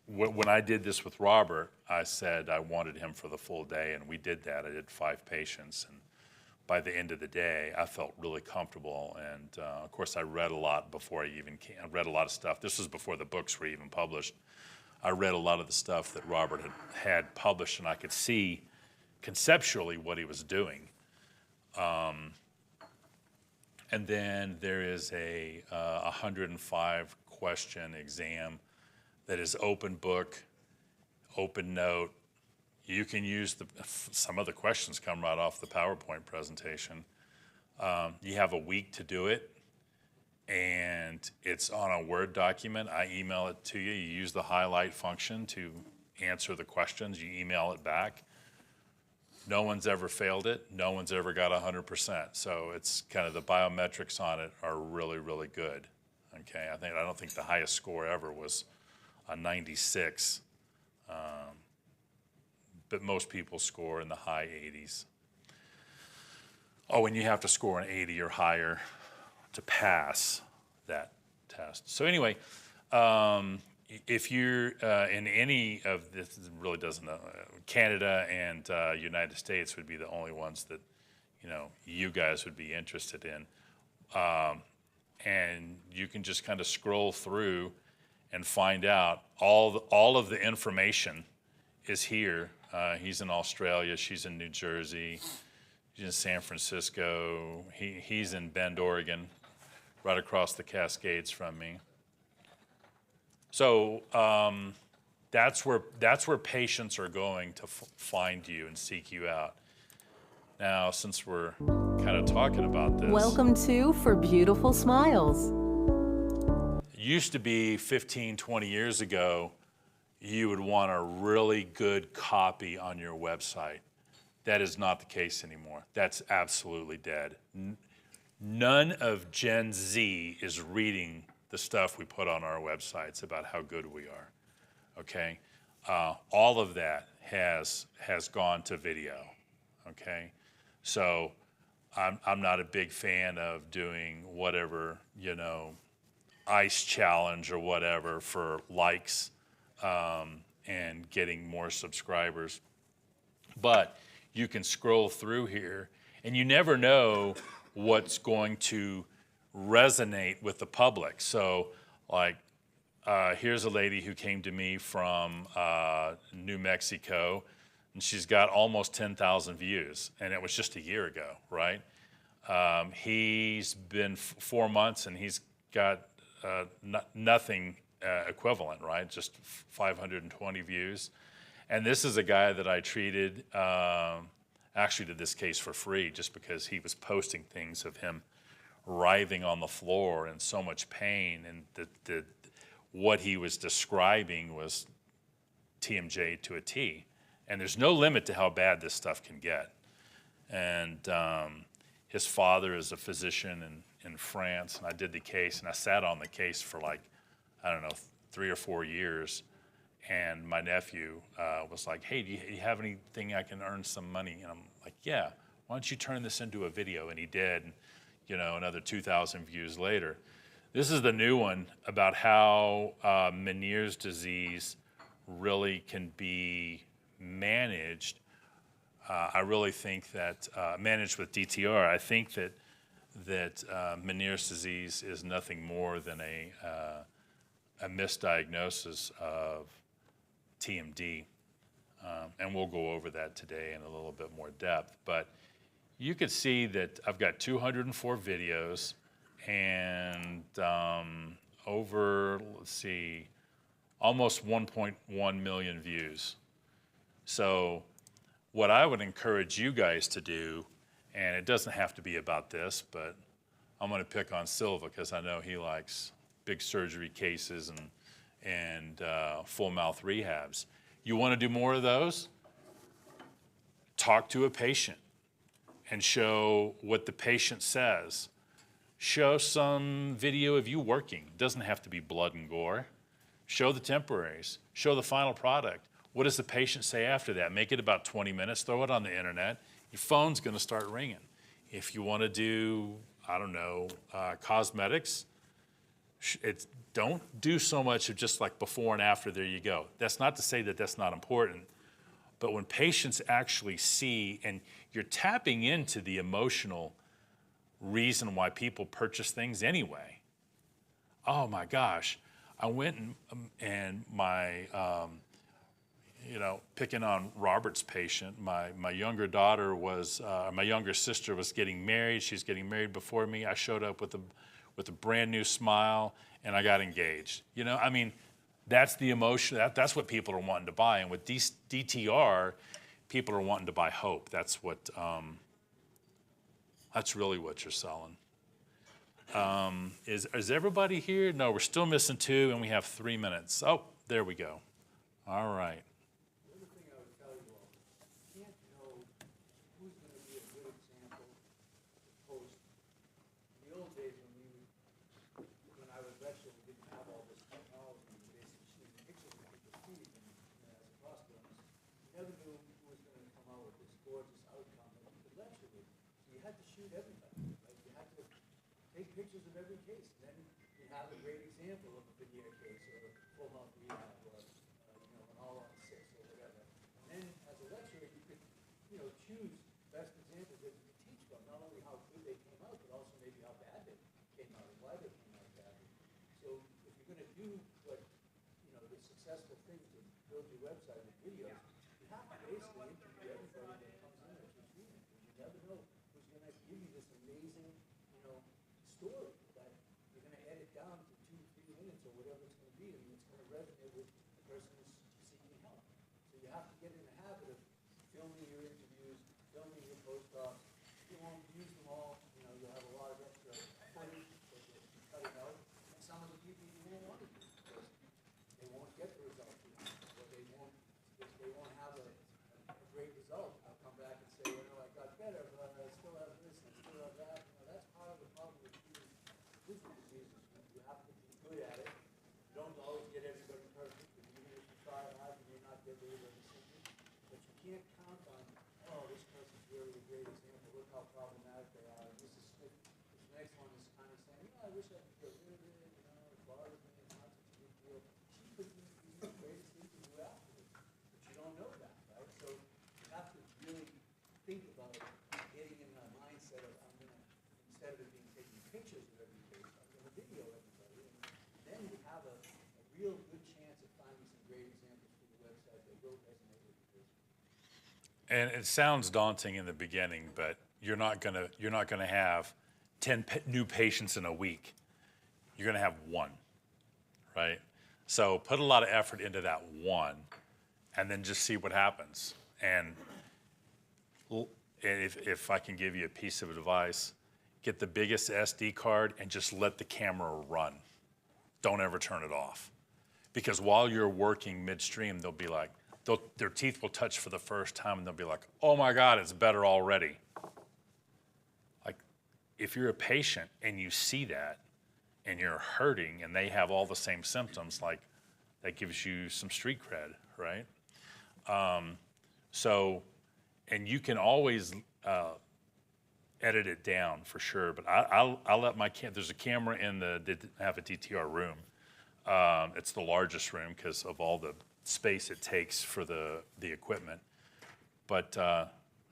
when I did this with Robert, I said I wanted him for the full day, and we did that. I did 5 patients, and by the end of the day, I felt really comfortable. And of course, I read a lot before I even came. I read a lot of stuff. This was before the books were even published. I read a lot of the stuff that Robert had published, and I could see conceptually what he was doing. And then there is a 105 question exam that is open book, open note. You can use some of the questions come right off the PowerPoint presentation. You have a week to do it, and it's on a Word document. I email it to you. You use the highlight function to answer the questions. You email it back. No one's ever failed it. No one's ever got 100%. So it's kind of the biometrics on it are really, really good. Okay, I don't think the highest score ever was a 96. But most people score in the high 80s. Oh, and you have to score an 80 or higher to pass that test. So anyway, if you're in any of this, really doesn't, Canada and United States would be the only ones that, you guys would be interested in. And you can just kind of scroll through and find out all of the information is here. He's in Australia, she's in New Jersey, she's in San Francisco, he's in Bend, Oregon, right across the Cascades from me. So that's where patients are going to find you and seek you out. Now, since we're kind of talking about this. Welcome to For Beautiful Smiles. It used to be 15, 20 years ago, you would want a really good copy on your website. That is not the case anymore. That's absolutely dead. None of Gen Z is reading the stuff we put on our websites about how good we are, okay? All of that has gone to video, okay? So I'm not a big fan of doing whatever, ice challenge or whatever for likes and getting more subscribers. But you can scroll through here and you never know what's going to resonate with the public. So like, here's a lady who came to me from New Mexico, and she's got almost 10,000 views, and it was just a year ago, right? He's been 4 months, and he's got nothing equivalent, right? Just 520 views. And this is a guy that I treated, actually did this case for free, just because he was posting things of him writhing on the floor in so much pain, and what he was describing was TMJ to a T. And there's no limit to how bad this stuff can get. And his father is a physician in France, and I did the case, and I sat on the case for 3 or 4 years. And my nephew was like, hey, do you have anything I can earn some money? And I'm like, yeah, why don't you turn this into a video? And he did, and, another 2,000 views later. This is the new one about how Meniere's disease really can be managed. I really think that, managed with DTR, I think that Meniere's disease is nothing more than a misdiagnosis of TMD. And we'll go over that today in a little bit more depth. But you could see that I've got 204 videos and over, almost 1.1 million views. So what I would encourage you guys to do, and it doesn't have to be about this, but I'm going to pick on Silva because I know he likes big surgery cases and full mouth rehabs. You want to do more of those? Talk to a patient and show what the patient says. Show some video of you working. It doesn't have to be blood and gore. Show the temporaries. Show the final product. What does the patient say after that? Make it about 20 minutes. Throw it on the internet. Your phone's going to start ringing. If you want to do, cosmetics, it's don't do so much of just like before and after, there you go. That's not to say that that's not important, but when patients actually see, and you're tapping into the emotional reason why people purchase things anyway. Oh my gosh, I went and my, picking on Robert's patient, my younger daughter was, my younger sister was getting married. She's getting married before me. I showed up with a brand new smile, and I got engaged. I mean, that's the emotion. That's what people are wanting to buy. And with DTR, people are wanting to buy hope. That's really what you're selling. Is everybody here? No, we're still missing 2, and we have 3 minutes. Oh, there we go. All right. The other thing I would tell you all, you can't know who's going to be a good example to post. In the old days when I was lecturing, we didn't have all this technology. You basically shooting pictures of people's feet and as a costumes. You never knew who was going to come out with this gorgeous outcome that you could lecture with. So you had to shoot everybody. Right? You had to take pictures of every case. And then you have a great example of a veneer case or a full mouth rehab or an all-on 6 or whatever. And then as a lecturer, you could choose best examples that you could teach from, not only how good they came out, but also maybe how bad they came out and why they came out badly. So if you're going to do what the successful thing to build your website with videos, you have to basically interview everybody that comes in as your student, because you never know who's going to give you this amazing story that you're going to edit down to 2-3 minutes or whatever it's going to be, and it's going to resonate with the person who's seeking help. So you have to get in the habit of filming your interviews, filming your post-ops. You won't use them all. You'll have a lot of extra footage that you'll be cutting out, and some of the people you won't want to do because they won't get the results you want, or they won't have a great result. I'll come back and say, I got better, but I still have this and I still have that. That's part of the problem with physical diseases. You have to be good at it. You don't always get everybody perfect, and even if you try hard, you may not get everybody symptoms. But you can't count on, this person's really a great example. Look how problematic they are. And Mrs. Smith, this next one is kind of saying, I wish I could get rid of it. It bothers me. It's not such a big deal. She could be the greatest interview afterwards, but you don't know that, right? So you have to really think about getting in the mindset of instead of it being taking pictures of every case, I'm going to video everybody. And then you have a real good chance of finding some great examples for the website that will resonate with the patient. And it sounds daunting in the beginning, but you're not gonna have 10 new patients in a week. You're gonna have 1, right? So put a lot of effort into that 1, and then just see what happens. And if I can give you a piece of advice, get the biggest SD card and just let the camera run. Don't ever turn it off. Because while you're working midstream, they'll be like, their teeth will touch for the first time and they'll be like, oh my God, it's better already. Like, if you're a patient and you see that and you're hurting and they have all the same symptoms, like, that gives you some street cred, right? And you can always edit it down for sure, but I'll let there's a camera they have a DTR room. It's the largest room because of all the space it takes for the equipment. But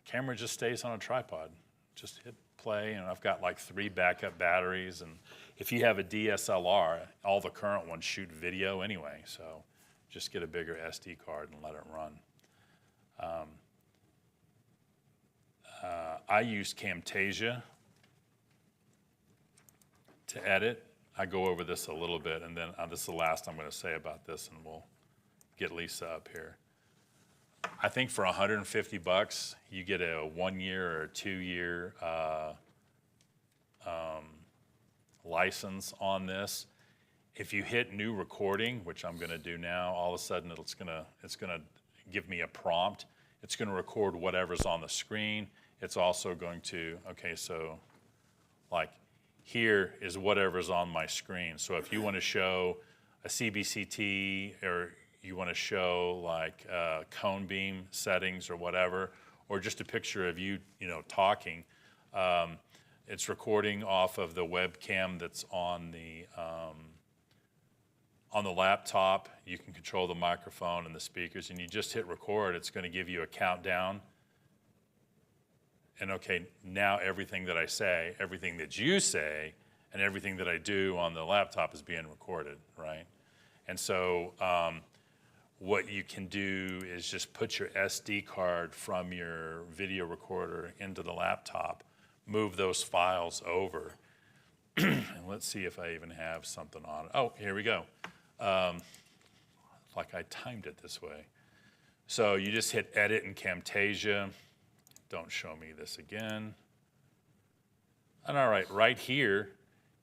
camera just stays on a tripod. Just hit play, and I've got like 3 backup batteries. And if you have a DSLR, all the current ones shoot video anyway, so just get a bigger SD card and let it run. I use Camtasia to edit. I go over this a little bit, and then this is the last I'm going to say about this, and we'll get Lisa up here. I think for $150, you get a 1-year or 2-year license on this. If you hit new recording, which I'm going to do now, all of a sudden it's going to give me a prompt. It's going to record whatever's on the screen. It's also going to, okay, so like here is whatever's on my screen. So if you want to show a CBCT, or you want to show like cone beam settings or whatever, or just a picture of you talking, it's recording off of the webcam that's on On the laptop, you can control the microphone and the speakers, and you just hit record. It's going to give you a countdown. And okay, now everything that I say, everything that you say, and everything that I do on the laptop is being recorded, right? And so what you can do is just put your SD card from your video recorder into the laptop, move those files over, and let's see if I even have something on it. Oh, here we go. Like I timed it this way. So you just hit edit in Camtasia. Don't show me this again. And all right, right here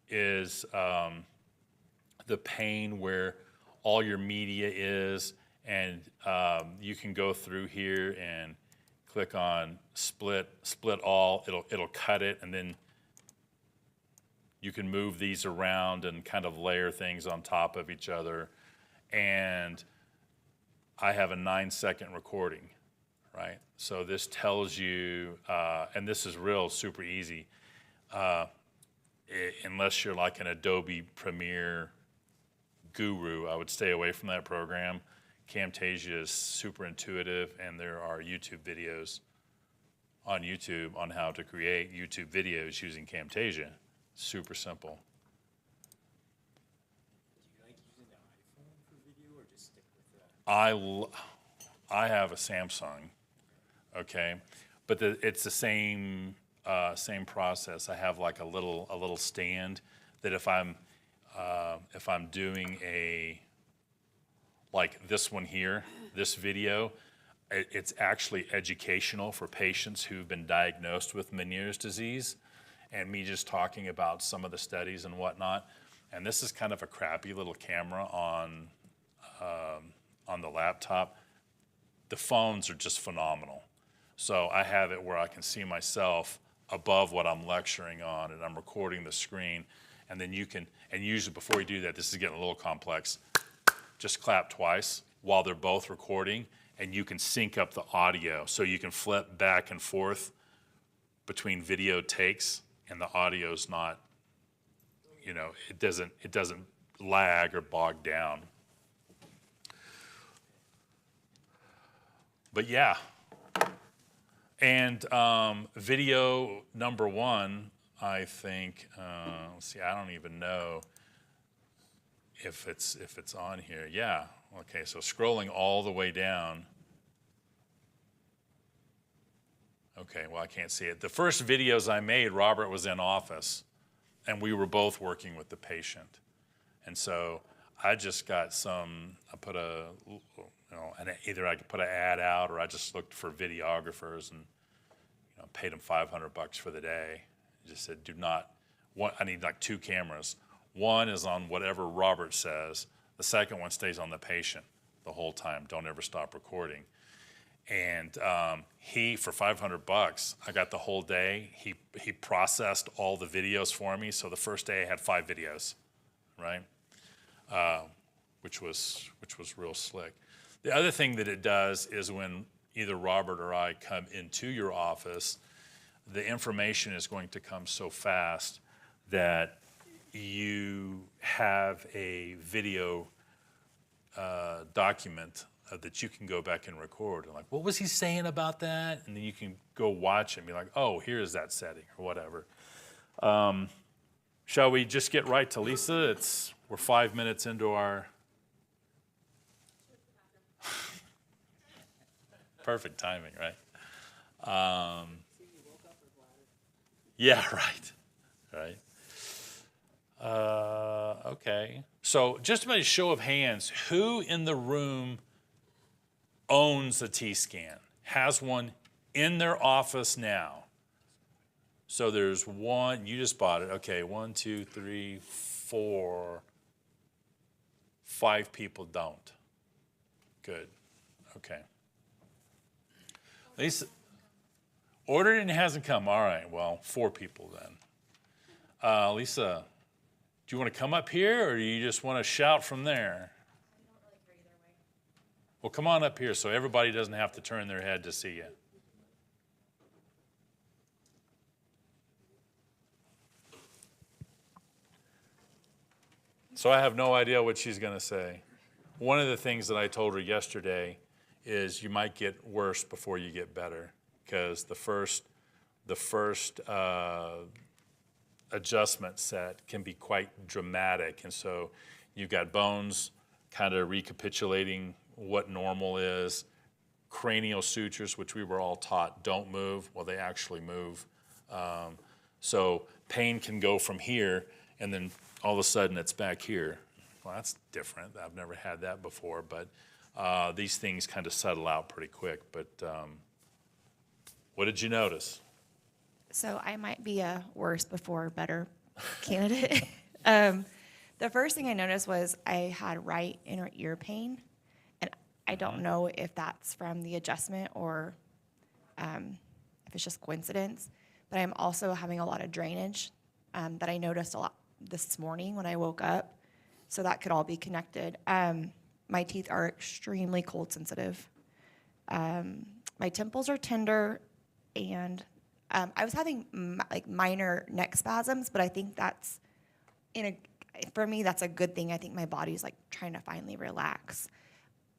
is the pane where all your media is, and you can go through here and click on split all. It'll cut it, and then you can move these around and kind of layer things on top of each other. And I have a 9-second recording, right? So this tells you, and this is real super easy, unless you're like an Adobe Premiere guru, I would stay away from that program. Camtasia is super intuitive, and there are YouTube videos on YouTube on how to create YouTube videos using Camtasia. Super simple. Do you like using the iPhone for video or just stick with the... I have a Samsung, okay, but it's the same process. I have like a little stand that if I'm doing like this one here, this video, it's actually educational for patients who've been diagnosed with Meniere's disease, and me just talking about some of the studies and whatnot. And this is kind of a crappy little camera on the laptop. The phones are just phenomenal. So I have it where I can see myself above what I'm lecturing on, and I'm recording the screen. And then you can, and usually before you do that, this is getting a little complex, just clap twice while they're both recording, and you can sync up the audio. So you can flip back and forth between video takes, and the audio's not, you know, it doesn't lag or bog down. But yeah, and video number one, I think, let's see, I don't even know if it's on here. Yeah, okay, so scrolling all the way down. Okay, well, I can't see it. The first videos I made, Robert was in office, and we were both working with the patient. And so I just got I put either I could put an ad out, or I just looked for videographers and, you know, paid them $500 for the day. Just said, I need like 2 cameras. One is on whatever Robert says. The second one stays on the patient the whole time. Don't ever stop recording. And for $500, I got the whole day. He processed all the videos for me. So the first day I had 5 videos, right? Which was real slick. The other thing that it does is when either Robert or I come into your office, the information is going to come so fast that you have a video document that you can go back and record. And like, what was he saying about that? And then you can go watch it and be like, oh, here's that setting or whatever. Shall we just get right to Lisa? We're 5 minutes into our... Perfect timing, right? Yeah, right. Okay. So just by a show of hands, who in the room owns a T-scan, has one in their office now? So there's one, you just bought it. Okay, 1, 2, 3, 4, 5 people don't. Good, okay. Lisa, ordered and hasn't come. All right, well, 4 people then. Lisa, do you want to come up here, or do you just want to shout from there? I don't really care either way. Well, come on up here so everybody doesn't have to turn their head to see you. So I have no idea what she's going to say. One of the things that I told her yesterday is you might get worse before you get better, because the first adjustment set can be quite dramatic. And so you've got bones kind of recapitulating what normal is. Cranial sutures, which we were all taught don't move, well, they actually move. So pain can go from here, and then all of a sudden it's back here. Well, that's different. I've never had that before, but these things kind of settle out pretty quick. But what did you notice? So I might be a worse before better candidate. The first thing I noticed was I had right inner ear pain, and I don't know if that's from the adjustment or if it's just coincidence, but I'm also having a lot of drainage that I noticed a lot this morning when I woke up, so that could all be connected. My teeth are extremely cold sensitive. My temples are tender, and I was having like minor neck spasms, but I think that's for me, that's a good thing. I think my body's like trying to finally relax.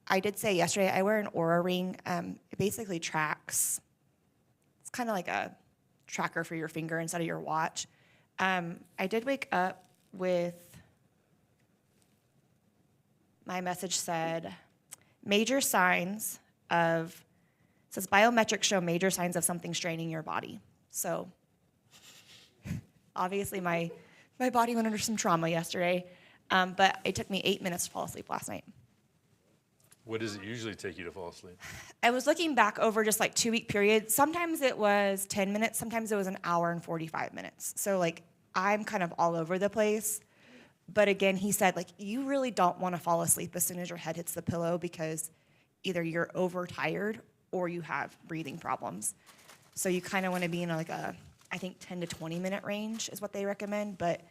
I did say yesterday, I wear an Aura ring. It basically tracks. It's kind of like a tracker for your finger instead of your watch. I did wake up with, my message said, major signs of, it says biometrics show major signs of something straining your body. So obviously my body went under some trauma yesterday, but it took me 8 minutes to fall asleep last night. What does it usually take you to fall asleep? I was looking back over just like 2 week period. Sometimes it was 10 minutes, sometimes it was an hour and 45 minutes. So like I'm kind of all over the place. But again, he said like you really don't want to fall asleep as soon as your head hits the pillow, because either you're overtired or you have breathing problems. So you kind of want to be in like a, I think 10 to 20 minute range is what they recommend, but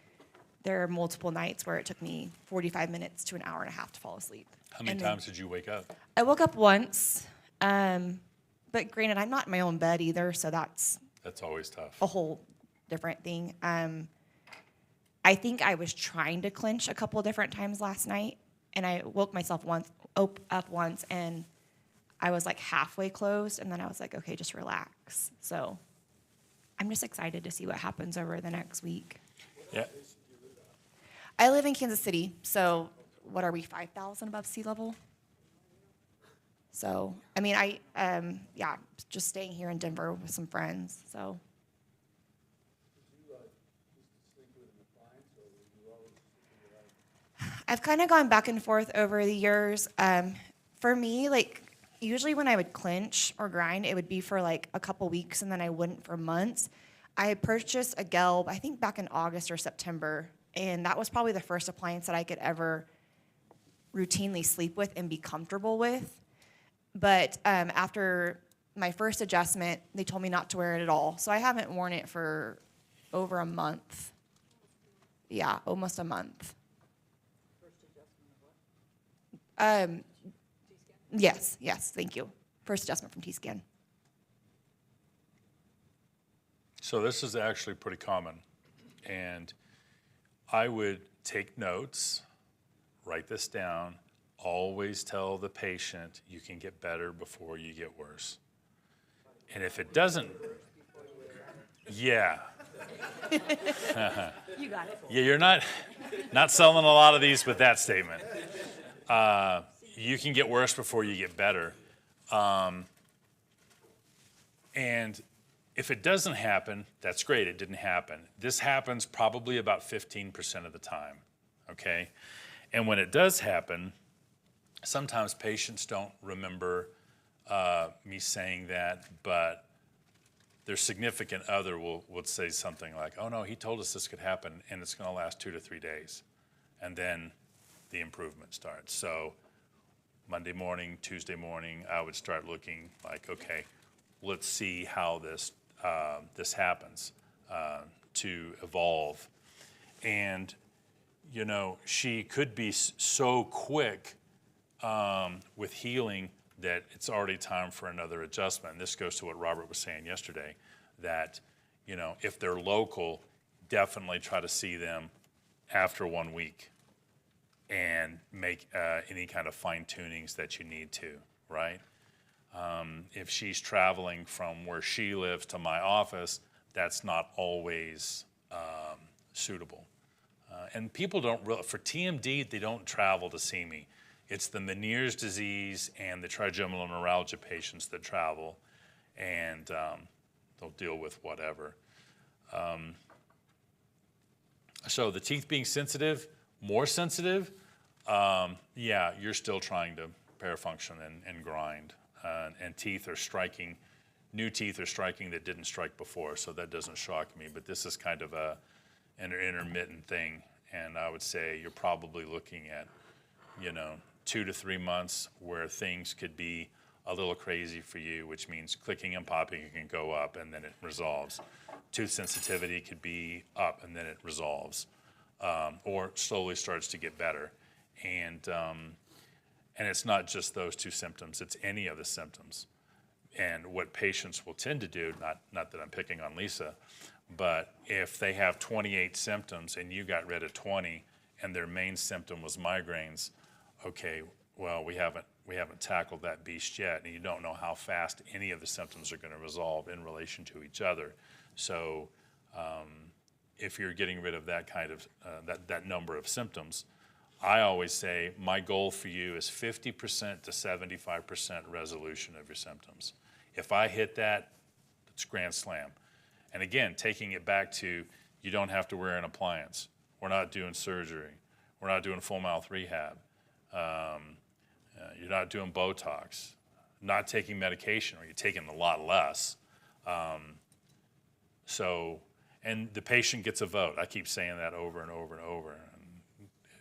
there are multiple nights where it took me 45 minutes to an hour and a half to fall asleep. How many times did you wake up? I woke up once, but granted, I'm not in my own bed either, so that's always tough. a whole different thing. I think I was trying to clinch a couple different times last night, and I woke myself up once, and I was like halfway closed, and then I was like, okay, just relax. So I'm just excited to see what happens over the next week. Yeah. I live in Kansas City, so what are we, 5,000 above sea level? So, I mean, just staying here in Denver with some friends, so. I've kind of gone back and forth over the years. For me, like, usually when I would clinch or grind, it would be for like a couple weeks, and then I wouldn't for months. I had purchased a Gelb, I think back in August or September, and that was probably the first appliance that I could ever routinely sleep with and be comfortable with. But after my first adjustment, they told me not to wear it at all. So I haven't worn it for over a month. Yeah, almost a month. Yes, thank you. First adjustment from T-Scan. So this is actually pretty common, and I would take notes, write this down, always tell the patient you can get better before you get worse. And if it doesn't, yeah. You got it. Yeah, you're not selling a lot of these with that statement. You can get worse before you get better. And if it doesn't happen, that's great, it didn't happen. This happens probably about 15% of the time, okay? And when it does happen, sometimes patients don't remember me saying that, but their significant other would say something like, oh no, he told us this could happen, and it's gonna last 2 to 3 days. And then the improvement starts. So Monday morning, Tuesday morning, I would start looking like, okay, let's see how this happens to evolve. And, you know, she could be so quick with healing that it's already time for another adjustment. And this goes to what Robert was saying yesterday, that, you know, if they're local, definitely try to see them after 1 week. make any kind of fine tunings that you need to, right? If she's traveling from where she lives to my office, that's not always suitable. And people don't really, for TMD, they don't travel to see me. It's the Meniere's disease and the trigeminal neuralgia patients that travel, and they'll deal with whatever. So the teeth being sensitive, more sensitive, yeah, you're still trying to parafunction and grind. And teeth are striking, new teeth are striking that didn't strike before, so that doesn't shock me. But this is kind of an intermittent thing, and I would say you're probably looking at, 2 to 3 months where things could be a little crazy for you, which means clicking and popping can go up and then it resolves. Tooth sensitivity could be up and then it resolves, or slowly starts to get better. And it's not just those two symptoms, it's any of the symptoms. And what patients will tend to do, not that I'm picking on Lisa, but if they have 28 symptoms and you got rid of 20 and their main symptom was migraines, okay, well, we haven't tackled that beast yet, and you don't know how fast any of the symptoms are going to resolve in relation to each other. So if you're getting rid of that kind of, that number of symptoms, I always say my goal for you is 50% to 75% resolution of your symptoms. If I hit that, it's grand slam. And again, taking it back to, you don't have to wear an appliance. We're not doing surgery. We're not doing full mouth rehab. You're not doing Botox, not taking medication, or you're taking a lot less. And the patient gets a vote. I keep saying that over and over and over. And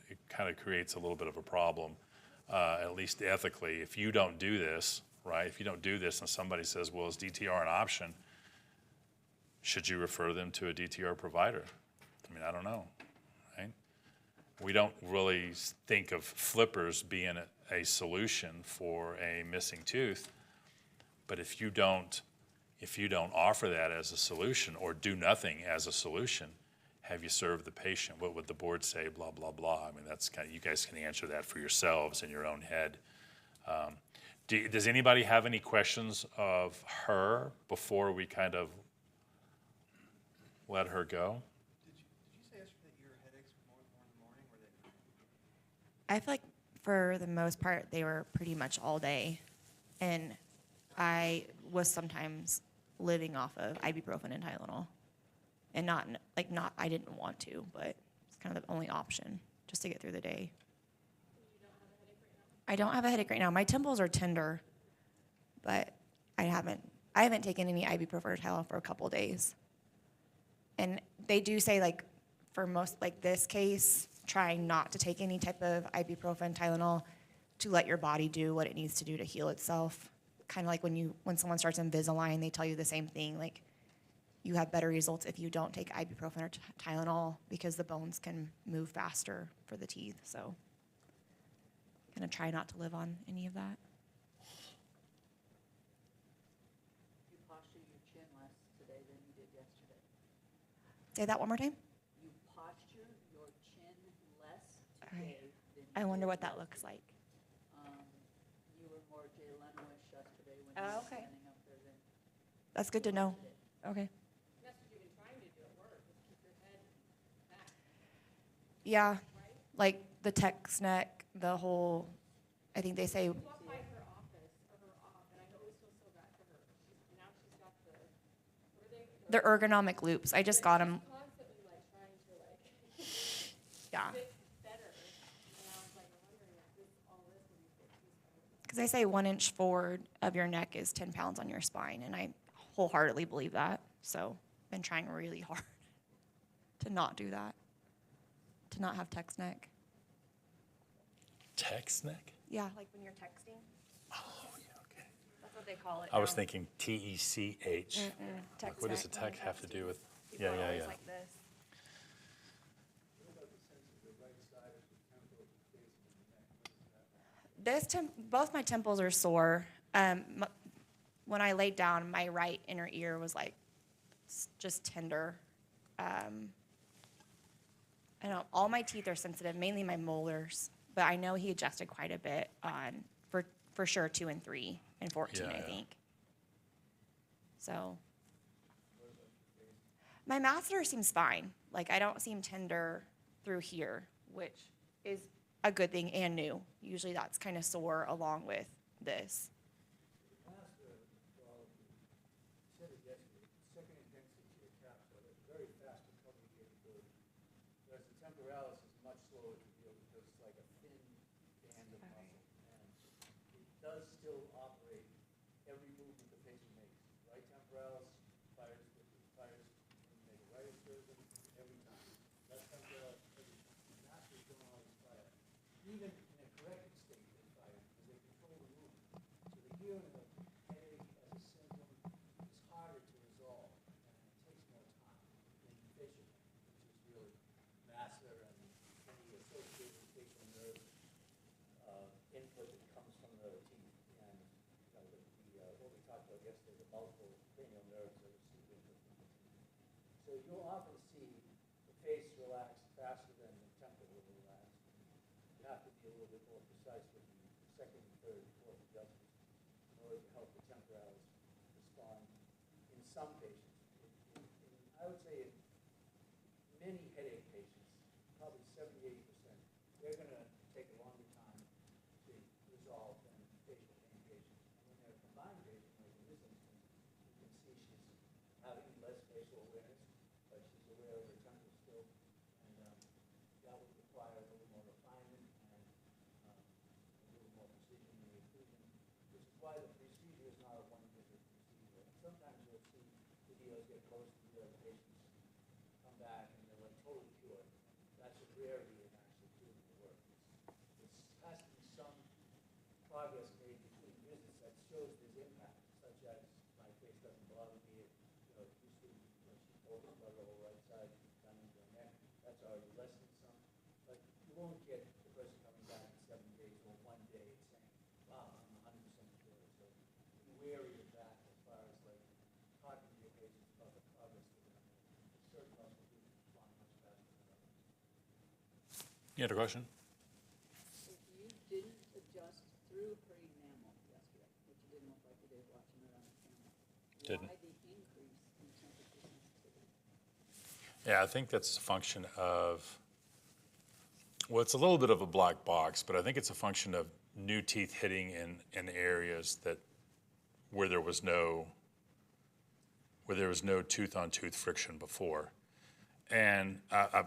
it kind of creates a little bit of a problem, at least ethically. If you don't do this, right? If you don't do this and somebody says, well, is DTR an option? Should you refer them to a DTR provider? I mean, I don't know, right? We don't really think of flippers being a solution for a missing tooth, but if you don't offer that as a solution or do nothing as a solution, have you served the patient? What would the board say? Blah, blah, blah. I mean, that's kind of, you guys can answer that for yourselves in your own head. Does anybody have any questions of her before we kind of let her go? Did you say yesterday that your headaches were more in the morning, or they? I feel like for the most part, they were pretty much all day. And I was sometimes living off of ibuprofen and Tylenol. And I didn't want to, but it's kind of the only option just to get through the day. I don't have a headache right now. My temples are tender, but I haven't taken any ibuprofen or Tylenol for a couple days. And they do say, like, for most, like this case, try not to take any type of ibuprofen, Tylenol, to let your body do what it needs to do to heal itself. Kind of like when someone starts Invisalign, they tell you the same thing. Like, you have better results if you don't take ibuprofen or Tylenol because the bones can move faster for the teeth. So, gonna try not to live on any of that. You posture your chin less today than you did yesterday. Say that one more time. You posture your chin less Okay. today than you I wonder did what that yesterday. looks like. You were more Jay Leno-ish yesterday when Oh, you were okay. standing up there than That's good to know. Okay. That's what you've been trying to do at work, is keep your head back, Yeah, like the text neck, the whole, I think they say, walk by her office, or her and I always feel so bad for her. Now she's got what are they? the ergonomic loops. I just got them. Constantly like trying to Yeah. fix better. And I was like, I'm wondering if this, all this would be fixed. Because they say 1 inch forward of your neck is 10 pounds on your spine, and I wholeheartedly believe that. So I've been trying really hard to not do that, to not have text neck. Text neck? Yeah, like when you're texting. Oh, yeah, okay. That's what they call it. I was now. thinking TECH. Text What does the neck when text you're have to do texting. with? People Yeah, are yeah, always yeah. like this. What about the sense of the right side of the temple, the face of the neck? What is that? Both my temples are sore. When I laid down, my right inner ear was like just tender. I know all my teeth are sensitive, mainly my molars, but I know he adjusted quite a bit on, for sure, 2 and 3 and 14, Yeah, I yeah. think. So. My masseter seems fine. Like, I don't seem tender through here, which is a good thing and new. Usually that's kind of sore along with this. Master, well, you said it yesterday, second intensity to your capsule, it's very fast recovery capability. Whereas the temporalis is much slower to heal because it's like a thin band of muscle. And it does still operate every movement the patient makes. Right temporalis fires when you make a right insertion every time. Left temporalis every time. Masters don't always fire. Even in a corrected state, they fire because they control the movement. So the healing of headache as a symptom is harder to resolve and it takes more time than facial pain, which is really masseter and any associated facial nerve input that comes from the teeth. And what we talked about yesterday, the multiple cranial nerves that receive input from the teeth. So you'll often see the face relax faster than the temple will relax. You have to be a little bit more precise with the second, third, fourth adjustments in order to help the temporalis respond in some patients. I would say in many headache patients, probably 70, 80%, they're going to take a longer time to resolve than facial pain patients. And when they're a combined patient, like in this instance, you can see she's having less facial awareness, but she's aware of her temple still. And that would require a little more refinement and a little more precision in the occlusion, which is why the procedure is not a one-visit procedure. And sometimes you'll see videos get posted where the patients come back and they're like totally cured. That's a rarity in actually doing the work. It has to be some progress made between visits that shows there's impact, such as my face doesn't bother me. It used to, she told us about her whole right side down into her neck. That's already lessened some. But you won't get the person coming back in 7 days or 1 day and saying, wow, I'm 100% cured. So be wary of that as far as like talking to your patients about the progress they're going to make. Certain muscle groups respond much faster than others. You had a question? If you didn't adjust through her enamel yesterday, which you didn't look like you did watching it on the camera, Didn't. why the increase in temperature sensitivity? Yeah, I think that's a function of, well, it's a little bit of a black box, but I think it's a function of new teeth hitting in areas that where there was no tooth-on-tooth friction before. And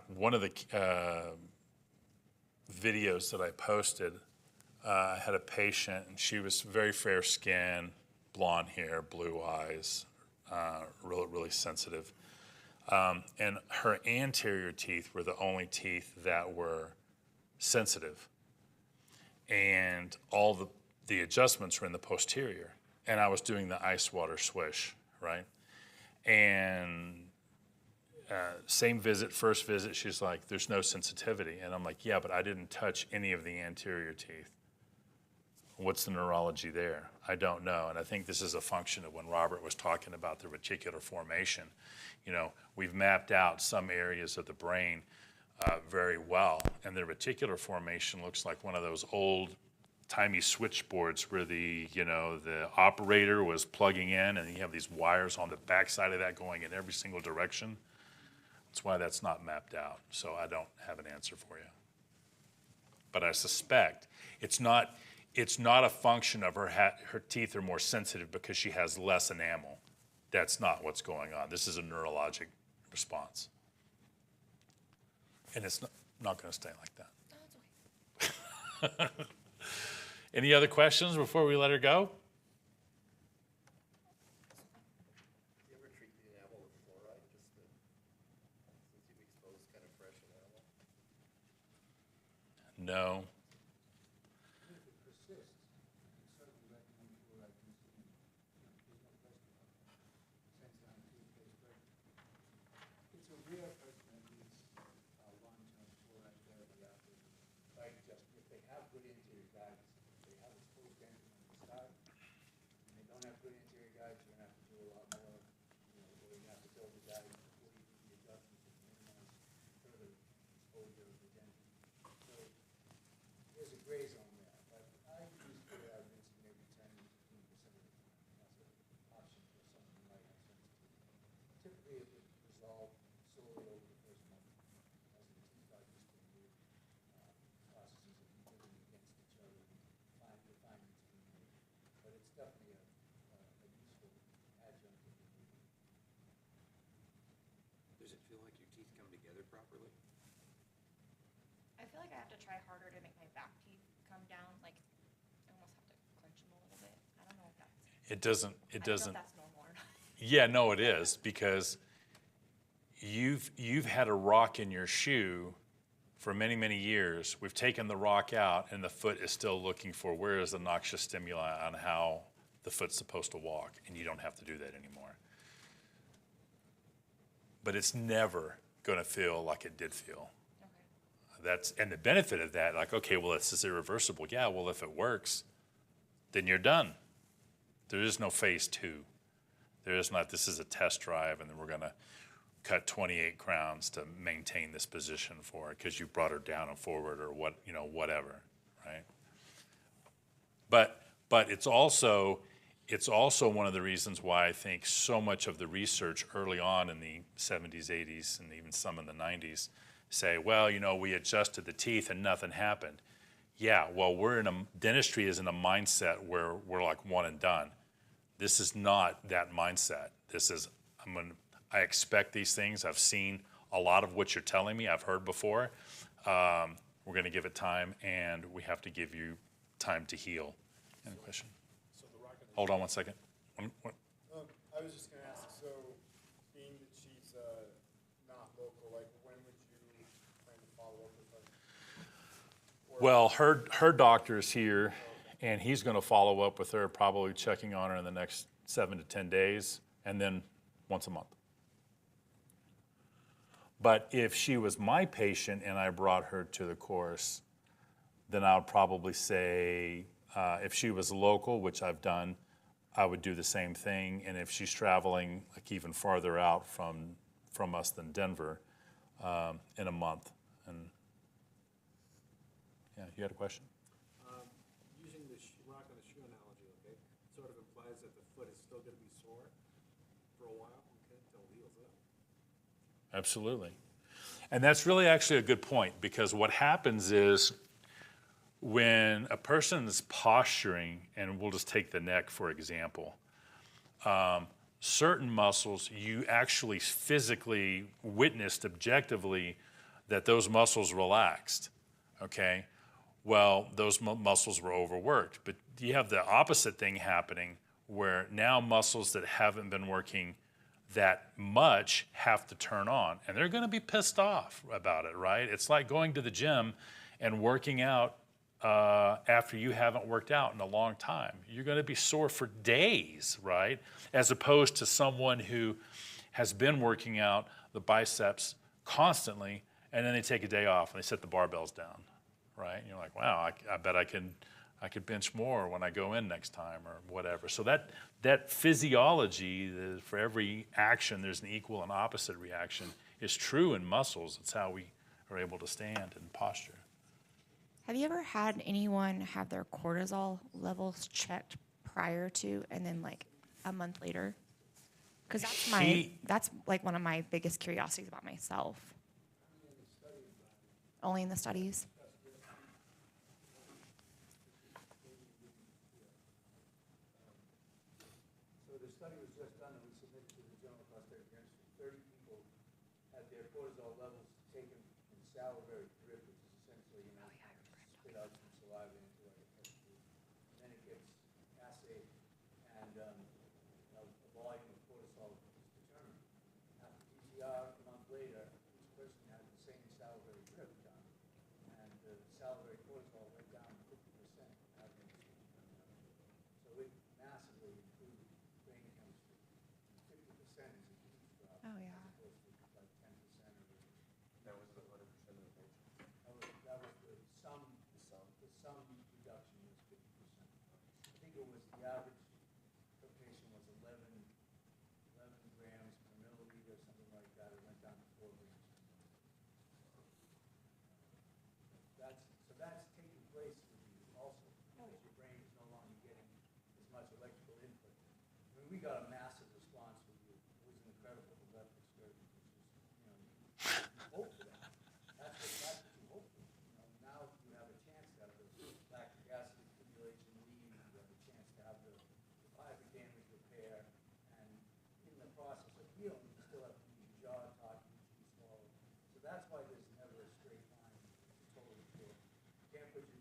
one of the videos that I posted, I had a patient, and she was very fair skin, blonde hair, blue eyes, really, really sensitive. And her anterior teeth were the only teeth that were sensitive. And all the adjustments were in the posterior. And I was doing the ice water swish, right? And same visit, first visit, she's like, there's no sensitivity. And I'm like, yeah, but I didn't touch any of the anterior teeth. What's the neurology there? I don't know. And I think this is a function of when Robert was talking about the reticular formation. We've mapped out some areas of the brain very well. And the reticular formation looks like one of those old-timey switchboards where the operator was plugging in, and you have these wires on the backside of that going in every single direction. That's why that's not mapped out. So I don't have an answer for you. But I suspect it's not a function of her teeth are more sensitive because she has less enamel. That's not what's going on. This is a neurologic response. And it's not going to stay like that. Any other questions before we let her go? Do you ever treat the enamel with fluoride, since you've exposed kind of fresh enamel? No. If it persists, you certainly recommend fluoride consumed. There's no question about that. Sensitive toothpaste, but it's a rare person that needs long-term fluoride therapy after bite adjustment. If they have good anterior guides, if they have exposed dentin when they start, and they don't have good anterior guides, you're going to have to do a lot more, or you have to build the guide before you do the adjustments to minimize further exposure of the dentin. So there's properly? I feel like I have to try harder to make my back teeth come down. Like, I almost have to clench them a little bit. I don't know if that's, It doesn't, I don't know if that's normal or not. yeah, no, it is, because you've had a rock in your shoe for many, many years. We've taken the rock out, and the foot is still looking for where is the noxious stimuli on how the foot's supposed to walk, and you don't have to do that anymore. But it's never going to feel like it did feel. And the benefit of that, like, okay, well, this is irreversible. Yeah, well, if it works, then you're done. There is no phase 2. There is not, this is a test drive, and then we're going to cut 28 crowns to maintain this position for it because you brought her down and forward or what, whatever, right? But it's also one of the reasons why I think so much of the research early on in the 70s, 80s, and even some in the 90s say, well, we adjusted the teeth and nothing happened. Yeah, well, dentistry is in a mindset where we're like one and done. This is not that mindset. This is, I expect these things. I've seen a lot of what you're telling me. I've heard before. We're going to give it time, and we have to give you time to heal. Any question? Hold on one second. I was just going to ask, so being that she's not local, like when would you plan to follow up with her? Well, her doctor is here, and he's going to follow up with her, probably checking on her in the next 7 to 10 days, and then once a month. But if she was my patient and I brought her to the course, then I would probably say, if she was local, which I've done, I would do the same thing. And if she's traveling like even farther out from us than Denver, in a month. And yeah, you had a question? Using the rock on the shoe analogy, okay, sort of implies that the foot is still going to be sore for a while, okay, until it heals up. Absolutely. And that's really actually a good point, because what happens is when a person is posturing, and we'll just take the neck for example, certain muscles you actually physically witnessed objectively that those muscles relaxed, okay? Well, those muscles were overworked, but you have the opposite thing happening where now muscles that haven't been working that much have to turn on, and they're going to be pissed off about it, right? It's like going to the gym and working out after you haven't worked out in a long time. You're going to be sore for days, right? As opposed to someone who has been working out the biceps constantly, and then they take a day off and they set the barbells down, right? And you're like, wow, I bet I could bench more when I go in next time or whatever. So that physiology, for every action, there's an equal and opposite reaction, is true in muscles. It's how we are able to stand and posture. Have you ever had anyone have their cortisol levels checked prior to and then like a month later? Because that's like one of my biggest curiosities about myself. Only in the studies? So the study was just done and we submitted to the Journal of Prostate Cancer. 30 people had their cortisol levels taken in salivary drip, which is essentially, spit out some saliva into like a test tube. And then it gets assayed, and a volume of cortisol is determined. After PCR, a month later, each person had the same salivary drip done, and the salivary cortisol went down 50%. So it massively improved brain chemistry. 50% is a huge drop. Oh, yeah. As opposed to like 10% or That was 100% of the patients. that was the sum reduction was 50%. I think it was the average per patient was 11 grams per milliliter, something like that. It went down to 4 grams. That's taking place with you also, because your brain is no longer getting as much electrical input. I mean, we got a massive response with you. It was incredible, the left excursion. You hope for that. That's what you hope for. Now you have a chance to have the lactic acid accumulation lead, you have a chance to have the fiber damage repair, and in the process of healing, you still have to use your jaw, talk, chew, swallow. So that's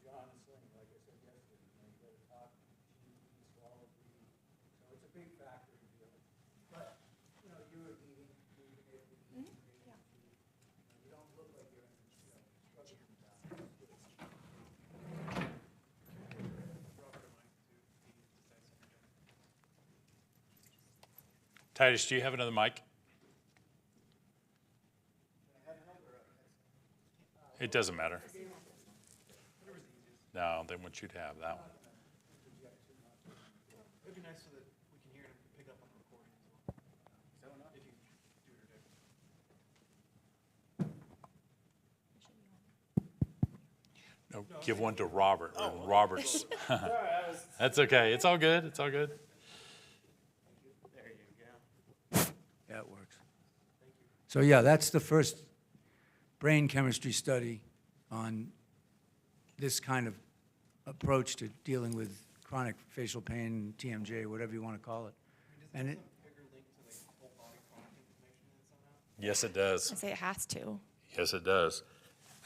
gone and sling, like I said yesterday, you gotta talk, she swallow, breathe, so it's a big factor in dealing. But, you know, you were eating, you've been able to eat, you don't look like you're in, struggling with that. Titus, do you have another mic? It doesn't matter. No, they want you to have that one. It'd be nice so that we can hear it and pick up on the recording as well. Is that enough? If you do it or No, give one to Robert. Robert's. That's okay. It's all good. It's all good. There you go. Yeah, it works. So, yeah, that's the first brain chemistry study on this kind of approach to dealing with chronic facial pain, TMJ, whatever you want to call it. And it, Bigger link to the whole body chronic inflammation somehow? Yes, it does. I say it has to. Yes, it does.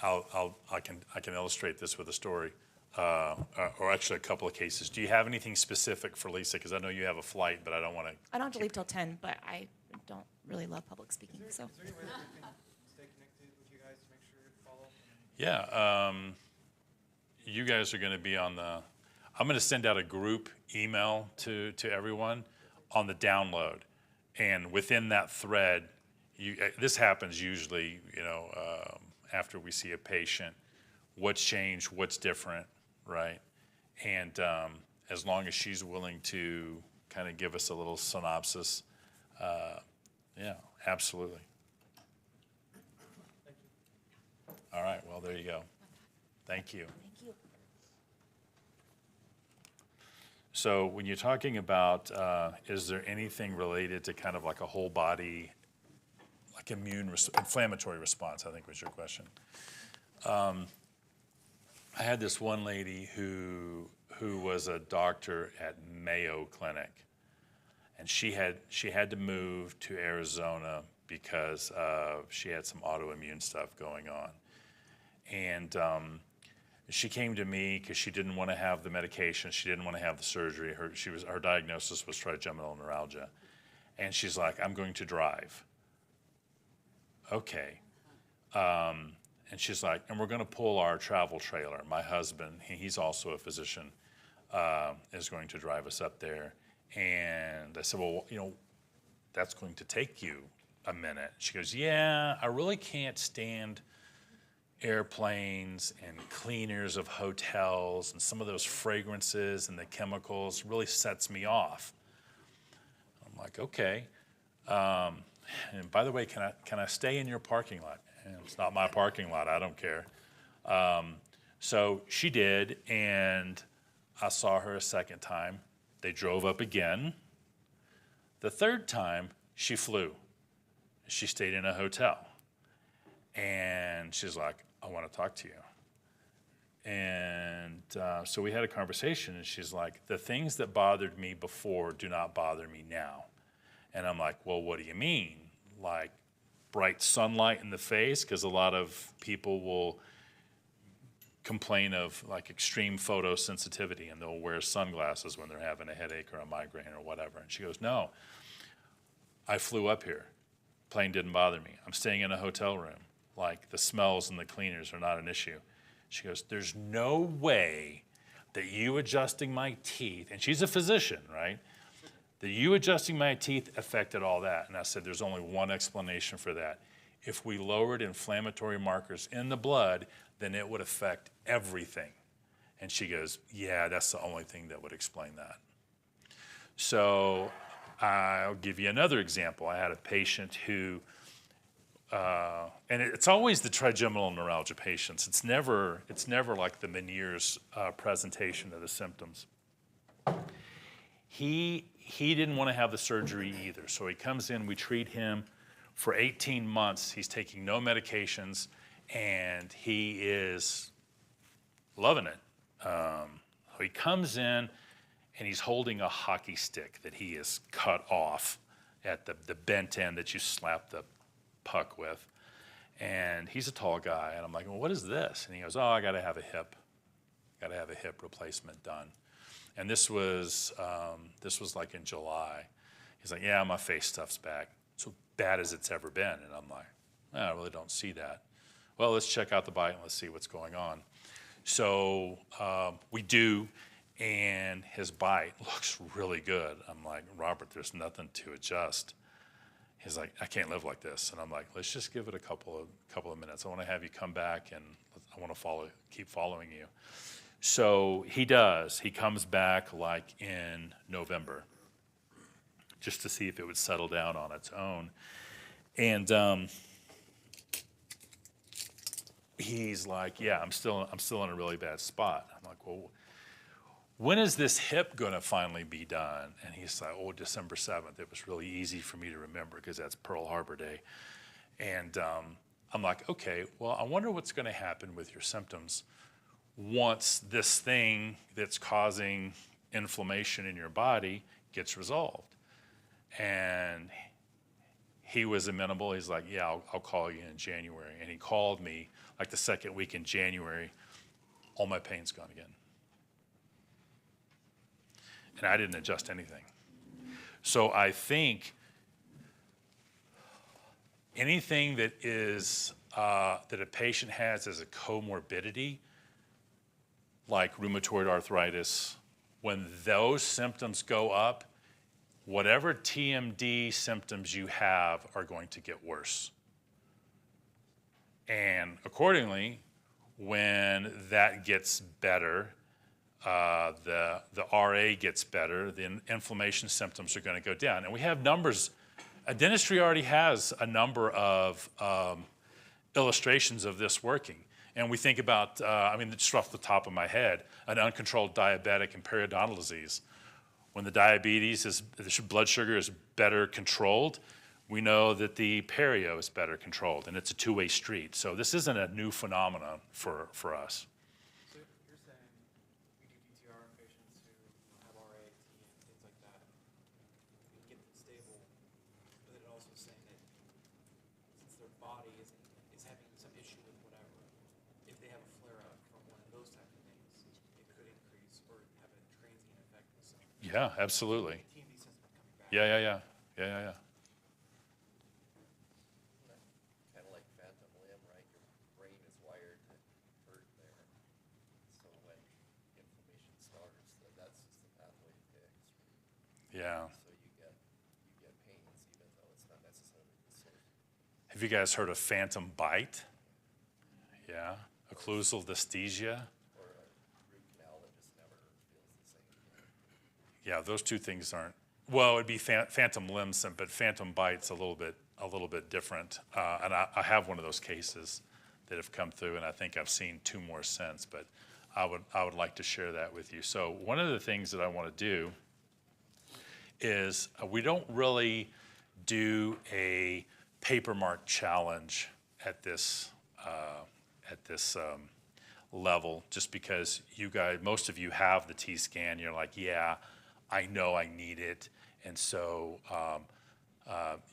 I can illustrate this with a story, or actually a couple of cases. Do you have anything specific for Lisa? Because I know you have a flight, but I don't want to. I don't have to leave till 10, but I don't really love public speaking, so. Is there any way that we can stay connected with you guys to make sure to follow up? Yeah, you guys are going to be on the. I'm going to send out a group email to everyone on the download, and within that thread, this happens usually, after we see a patient, what's changed, what's different, right? And as long as she's willing to kind of give us a little synopsis, yeah, absolutely. Thank you. All right, well, there you go. Thank you. Thank you. So when you're talking about, is there anything related to kind of like a whole body, like inflammatory response, I think was your question. I had this one lady who was a doctor at Mayo Clinic, and she had to move to Arizona because she had some autoimmune stuff going on. And she came to me because she didn't want to have the medication. She didn't want to have the surgery. Her diagnosis was trigeminal neuralgia. And she's like, I'm going to drive. Okay. And she's like, and we're going to pull our travel trailer. My husband, he's also a physician, is going to drive us up there. And I said, well, that's going to take you a minute. She goes, yeah, I really can't stand airplanes and cleaners of hotels and some of those fragrances and the chemicals really sets me off. I'm like, okay. And by the way, can I stay in your parking lot? And it's not my parking lot. I don't care. So she did, and I saw her a second time. They drove up again. The third time, she flew. She stayed in a hotel. And she's like, I want to talk to you. And so we had a conversation, and she's like, the things that bothered me before do not bother me now. And I'm like, well, what do you mean? Like bright sunlight in the face? Because a lot of people will complain of like extreme photosensitivity, and they'll wear sunglasses when they're having a headache or a migraine or whatever. And she goes, no, I flew up here. Plane didn't bother me. I'm staying in a hotel room. Like the smells and the cleaners are not an issue. She goes, there's no way that you adjusting my teeth, and she's a physician, right? That you adjusting my teeth affected all that. And I said, there's only one explanation for that. If we lowered inflammatory markers in the blood, then it would affect everything. And she goes, yeah, that's the only thing that would explain that. So I'll give you another example. I had a patient who, and it's always the trigeminal neuralgia patients. It's never like the Meniere's presentation of the symptoms. He didn't want to have the surgery either. So he comes in, we treat him for 18 months. He's taking no medications, and he is loving it. He comes in, and he's holding a hockey stick that he has cut off at the bent end that you slap the puck with. And he's a tall guy, and I'm like, well, what is this? And he goes, oh, I got to have a hip got to have a hip replacement done. And this was like in July. He's like, yeah, my face stuff's back. So bad as it's ever been. And I'm like, I really don't see that. Well, let's check out the bite and let's see what's going on. So we do, and his bite looks really good. I'm like, Robert, there's nothing to adjust. He's like, I can't live like this. And I'm like, let's just give it a couple of minutes. I want to have you come back, and I want to keep following you. So he does. He comes back like in November, just to see if it would settle down on its own. And he's like, yeah, I'm still in a really bad spot. I'm like, well, when is this hip going to finally be done? And he's like, oh, December 7th. It was really easy for me to remember because that's Pearl Harbor Day. And I'm like, okay, well, I wonder what's going to happen with your symptoms once this thing that's causing inflammation in your body gets resolved. And he was amenable. He's like, yeah, I'll call you in January. And he called me like the second week in January. All my pain's gone again. And I didn't adjust anything. So I think anything that is that a patient has as a comorbidity, like rheumatoid arthritis, when those symptoms go up, whatever TMD symptoms you have are going to get worse. And accordingly, when that gets better, the RA gets better, the inflammation symptoms are going to go down. And we have numbers. Dentistry already has a number of illustrations of this working. And we think about, just off the top of my head, an uncontrolled diabetic and periodontal disease. When the the blood sugar is better controlled, we know that the perio is better controlled, and it's a two-way street. So this isn't a new phenomenon for us. So you're saying we do DTR in patients who have RA, T, and things like that, we get them stable, but it also saying that since their body is having some issue with whatever, if they have a flare-up from one of those type of things, it could increase or have a transient effect with some Yeah, absolutely. TMD symptom coming back. Yeah. Kind of like phantom limb, right? Your brain is wired to hurt there. So when inflammation starts, that's just the pathway it picks. Yeah. So you get pains even though it's not necessarily the source. Have you guys heard of phantom bite? Yeah. Occlusal dysthesia. Or a root canal that just never feels the same again. Yeah, those two things aren't. Well, it'd be phantom limb symptom, but phantom bite's a little bit different. And I have one of those cases that have come through, and I think I've seen two more since. But I would like to share that with you. So one of the things that I want to do is we don't really do a paper mark challenge at this level, just because you guys, most of you have the T-scan. You're like, yeah, I know I need it. And so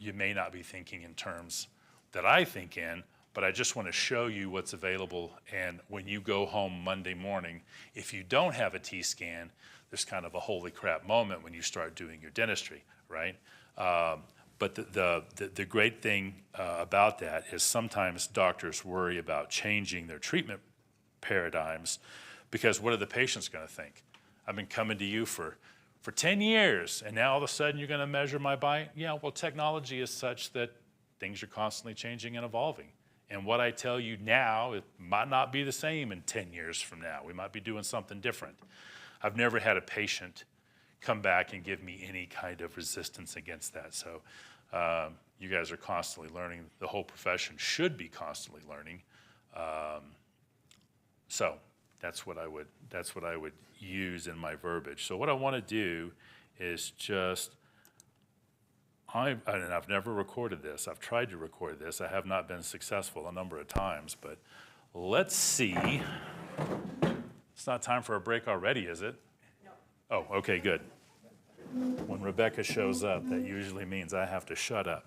you may not be thinking in terms that I think in, but I just want to show you what's available. And when you go home Monday morning, if you don't have a T-scan, there's kind of a holy crap moment when you start doing your dentistry, right? But the great thing about that is sometimes doctors worry about changing their treatment paradigms, because what are the patients going to think? I've been coming to you for 10 years, and now all of a sudden you're going to measure my bite? Yeah, well, technology is such that things are constantly changing and evolving. And what I tell you now, it might not be the same in 10 years from now. We might be doing something different. I've never had a patient come back and give me any kind of resistance against that. So you guys are constantly learning. The whole profession should be constantly learning. So that's what I would use in my verbiage. So what I want to do is just, and I've never recorded this. I've tried to record this. I have not been successful a number of times, but let's see. It's not time for a break already, is it? No. Oh, okay, good. When Rebecca shows up, that usually means I have to shut up.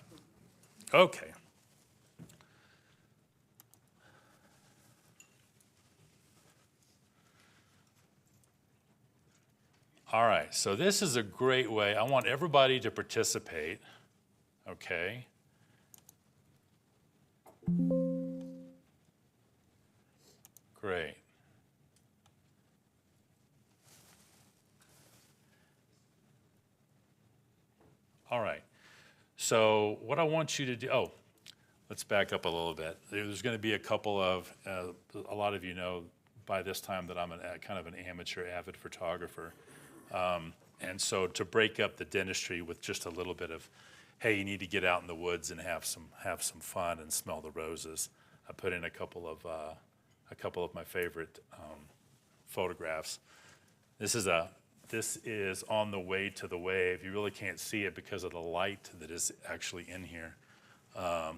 Okay. All right, so this is a great way. I want everybody to participate, okay? Great. All right, so what I want you to do, let's back up a little bit. There's going to be a couple of, a lot of you know by this time that I'm kind of an amateur avid photographer. And so to break up the dentistry with just a little bit of, hey, you need to get out in the woods and have some fun and smell the roses, I put in a couple of my favorite photographs. This is on the way to the wave. You really can't see it because of the light that is actually in here. Let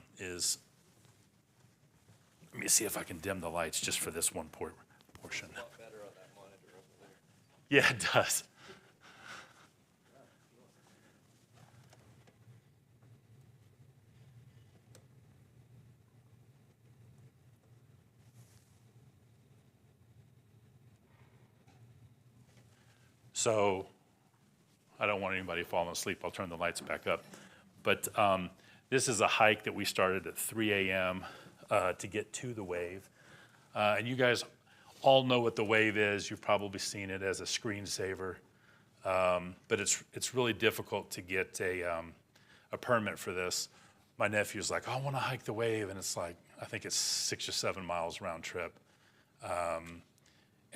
me see if I can dim the lights just for this one portion. A lot better on that monitor over there. Yeah, it does. So I don't want anybody falling asleep. I'll turn the lights back up. But this is a hike that we started at 3 a.m. To get to the wave. And you guys all know what the wave is. You've probably seen it as a screensaver. But it's really difficult to get a permit for this. My nephew's like, I want to hike the wave. And it's like, I think it's 6 or 7 miles round trip.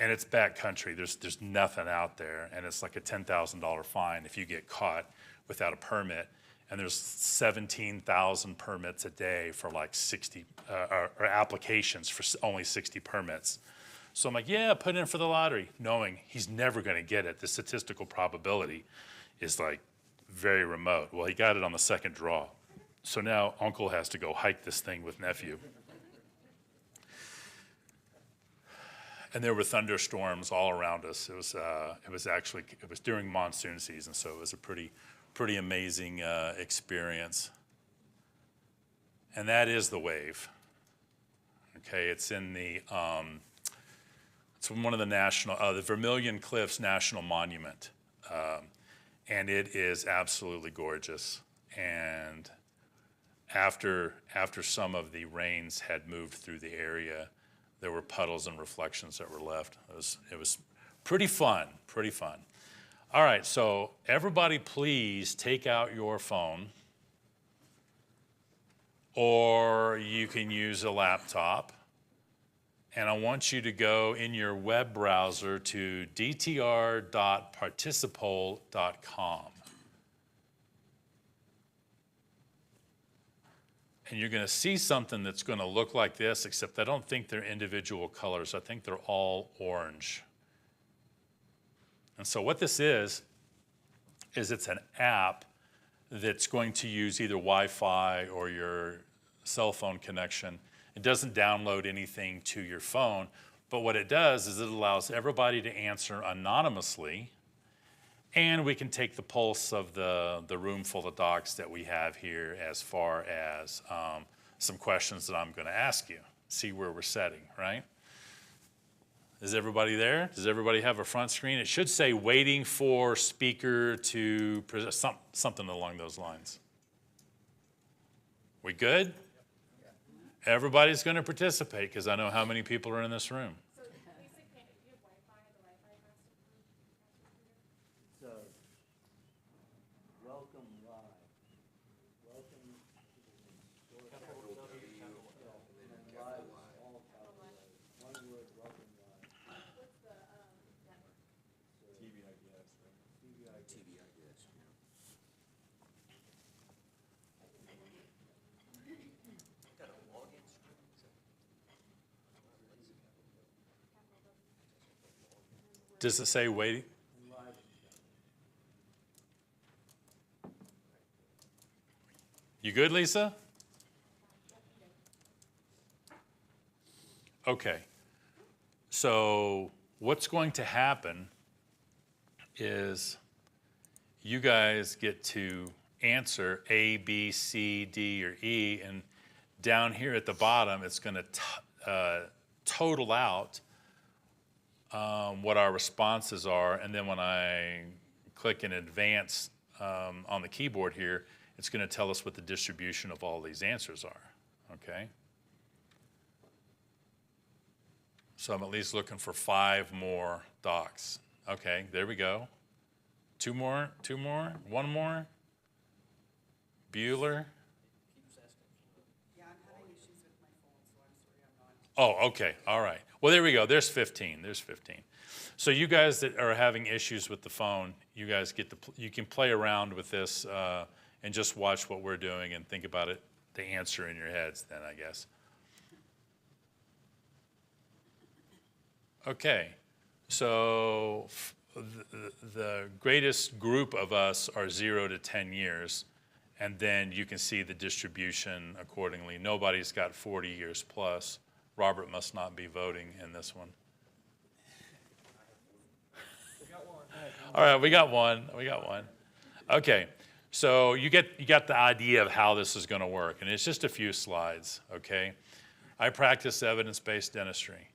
And it's backcountry. There's nothing out there. And it's like a $10,000 fine if you get caught without a permit. And there's 17,000 permits a day for like 60, or applications for only 60 permits. So I'm like, yeah, put in for the lottery, knowing he's never going to get it. The statistical probability is like very remote. Well, he got it on the second draw. So now Uncle has to go hike this thing with nephew. And there were thunderstorms all around us. It was during monsoon season, so it was a pretty amazing experience. And that is the wave. Okay, it's in the it's one of the the Vermilion Cliffs National Monument, and it is absolutely gorgeous. And after some of the rains had moved through the area, there were puddles and reflections that were left. It was pretty fun, pretty fun. All right, so everybody please take out your phone, or you can use a laptop. And I want you to go in your web browser to dtr.participole.com. And you're going to see something that's going to look like this, except I don't think they're individual colors. I think they're all orange. And so what this is it's an app that's going to use either Wi-Fi or your cell phone connection. It doesn't download anything to your phone, but what it does is it allows everybody to answer anonymously, and we can take the pulse of the room full of docs that we have here as far as some questions that I'm going to ask you, see where we're setting, right? Is everybody there? Does everybody have a front screen? It should say waiting for speaker to present, something along those lines. We good? Everybody's going to participate because I know how many people are in this room. So Lisa, if you have Wi-Fi, the Wi-Fi has to. So, welcome live. Welcome to the Capital W, capital L. and live is all capitalized. One word, welcome live. What's the network? TVIDS, right? TVIDS. Does it say waiting? Live. You good, Lisa? Okay. So what's going to happen is you guys get to answer A, B, C, D, or E, and down here at the bottom, it's going to total out what our responses are, and then when I click in advance on the keyboard here, it's going to tell us what the distribution of all these answers are, okay? So I'm at least looking for 5 more docs. Okay, there we go. 2 more, 1 more. Bueller. Yeah, I'm having issues with my phone, so I'm sorry I'm not. Oh, okay, all right. Well, there we go. There's 15. There's 15. So you guys that are having issues with the phone, you guys get you can play around with this and just watch what we're doing and think about it, the answer in your heads then, I guess. Okay, so the greatest group of us are 0 to 10 years, and then you can see the distribution accordingly. Nobody's got 40 years plus. Robert must not be voting in this one. All right, we got one. Okay, so you got the idea of how this is going to work, and it's just a few slides, okay? I practice evidence-based dentistry.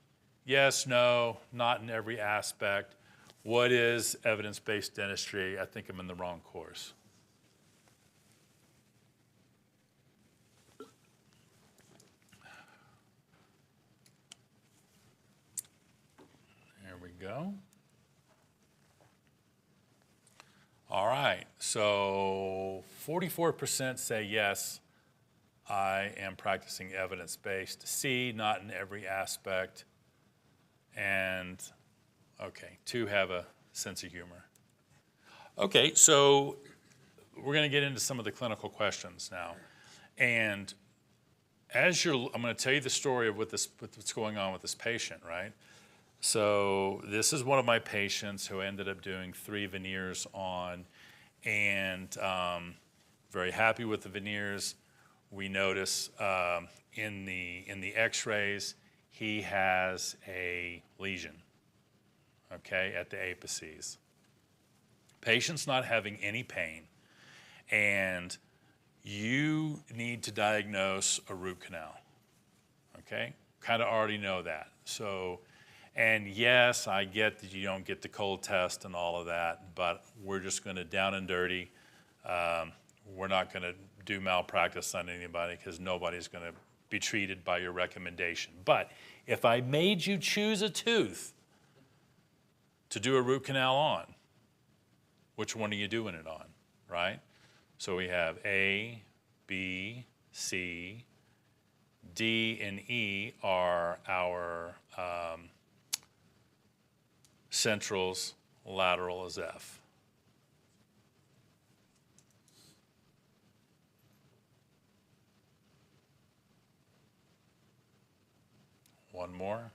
Yes, no, not in every aspect. What is evidence-based dentistry? I think I'm in the wrong course. There we go. All right, so 44% say yes, I am practicing evidence-based. C, not in every aspect. And, okay, 2 have a sense of humor. Okay, so we're going to get into some of the clinical questions now. And I'm going to tell you the story of what's going on with this patient, right? So this is one of my patients who ended up doing 3 veneers on, and very happy with the veneers. We notice in the x-rays, he has a lesion, okay, at the apices. Patient's not having any pain, and you need to diagnose a root canal, okay? Kind of already know that. So, and yes, I get that you don't get the cold test and all of that, but we're just going to down and dirty. We're not going to do malpractice on anybody because nobody's going to be treated by your recommendation. But if I made you choose a tooth to do a root canal on, which one are you doing it on, right? So we have A, B, C, D, and E are our centrals, lateral is F. One more.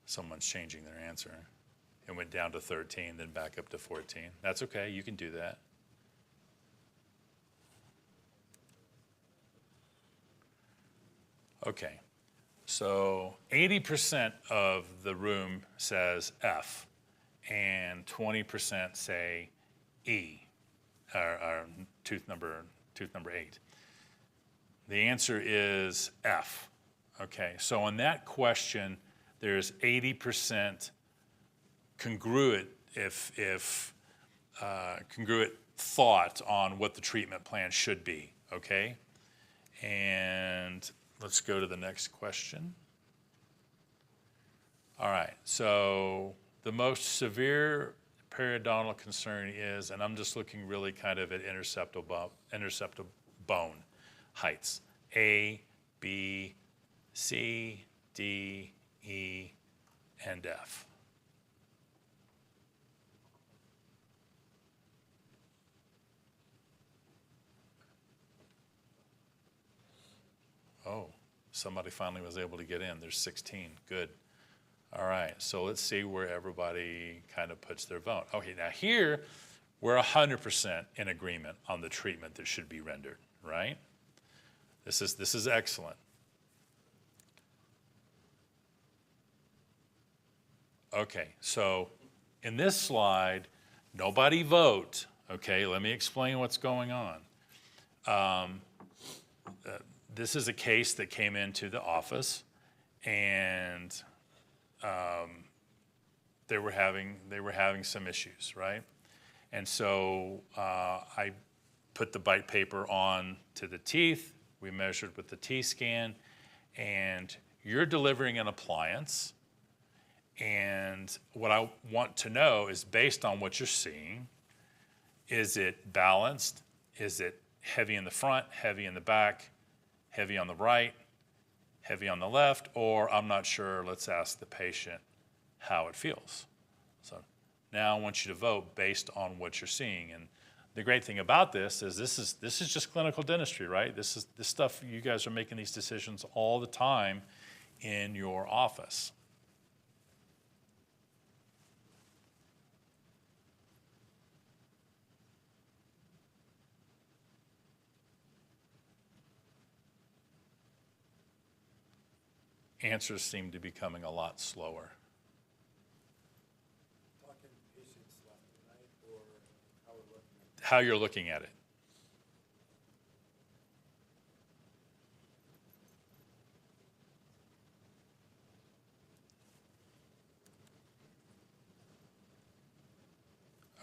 Someone's changing their answer. It went down to 13, then back up to 14. That's okay, you can do that. Okay, so 80% of the room says F, and 20% say E. Tooth number 8. The answer is F. Okay, so in that question, there's 80% congruent congruent thought on what the treatment plan should be. Okay, and let's go to the next question. All right, so the most severe periodontal concern is, and I'm just looking really kind of at interceptal bone heights. A, B, C, D, E, and F. Oh, somebody finally was able to get in. There's 16. Good. All right, so let's see where everybody kind of puts their vote. Okay, now here, we're 100% in agreement on the treatment that should be rendered, right? This is excellent. Okay, so in this slide, nobody vote. Okay, let me explain what's going on. this is a case that came into the office, and they were having some issues, right? And so I put the bite paper on to the teeth. We measured with the T-scan, and you're delivering an appliance. And what I want to know is, based on what you're seeing, is it balanced? Is it heavy in the front, heavy in the back, heavy on the right, heavy on the left, or I'm not sure, let's ask the patient how it feels. So now I want you to vote based on what you're seeing. And the great thing about this is just clinical dentistry, right? This stuff, you guys are making these decisions all the time in your office. Answers seem to be coming a lot slower. Talking patients left and right, or how we're looking at it? How you're looking at it.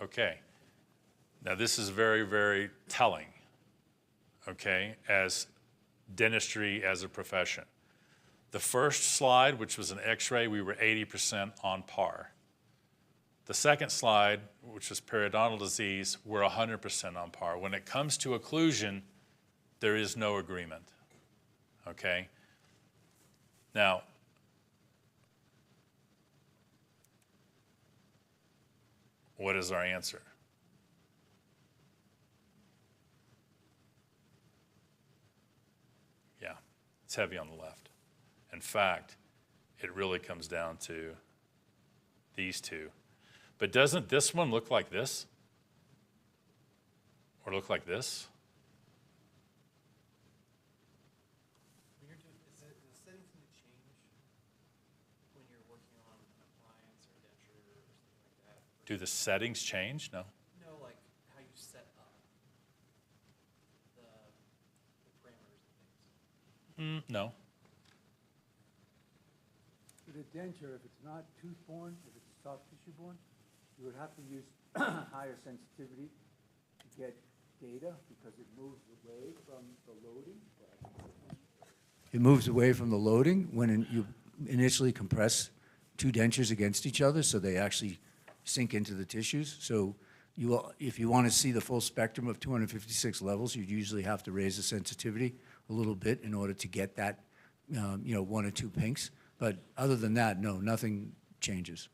Okay. Now this is very, very telling, okay, as dentistry as a profession. The first slide, which was an x-ray, we were 80% on par. The second slide, which was periodontal disease, we're 100% on par. When it comes to occlusion, there is no agreement, okay? Now, what is our answer? Yeah, it's heavy on the left. In fact, it really comes down to these two. But doesn't this one look like this? Or look like this? When you're doing, is the settings going to change when you're working on an appliance or a denture or something like that? Do the settings change? No. No, like how you set up the parameters and things. No. With a denture, if it's not tooth-borne, if it's soft tissue-borne, you would have to use higher sensitivity to get data because it moves away from the loading. It moves away from the loading when you initially compress two dentures against each other, so they actually sink into the tissues. So if you want to see the full spectrum of 256 levels, you'd usually have to raise the sensitivity a little bit in order to get that, one or two pinks. But other than that, no, nothing changes.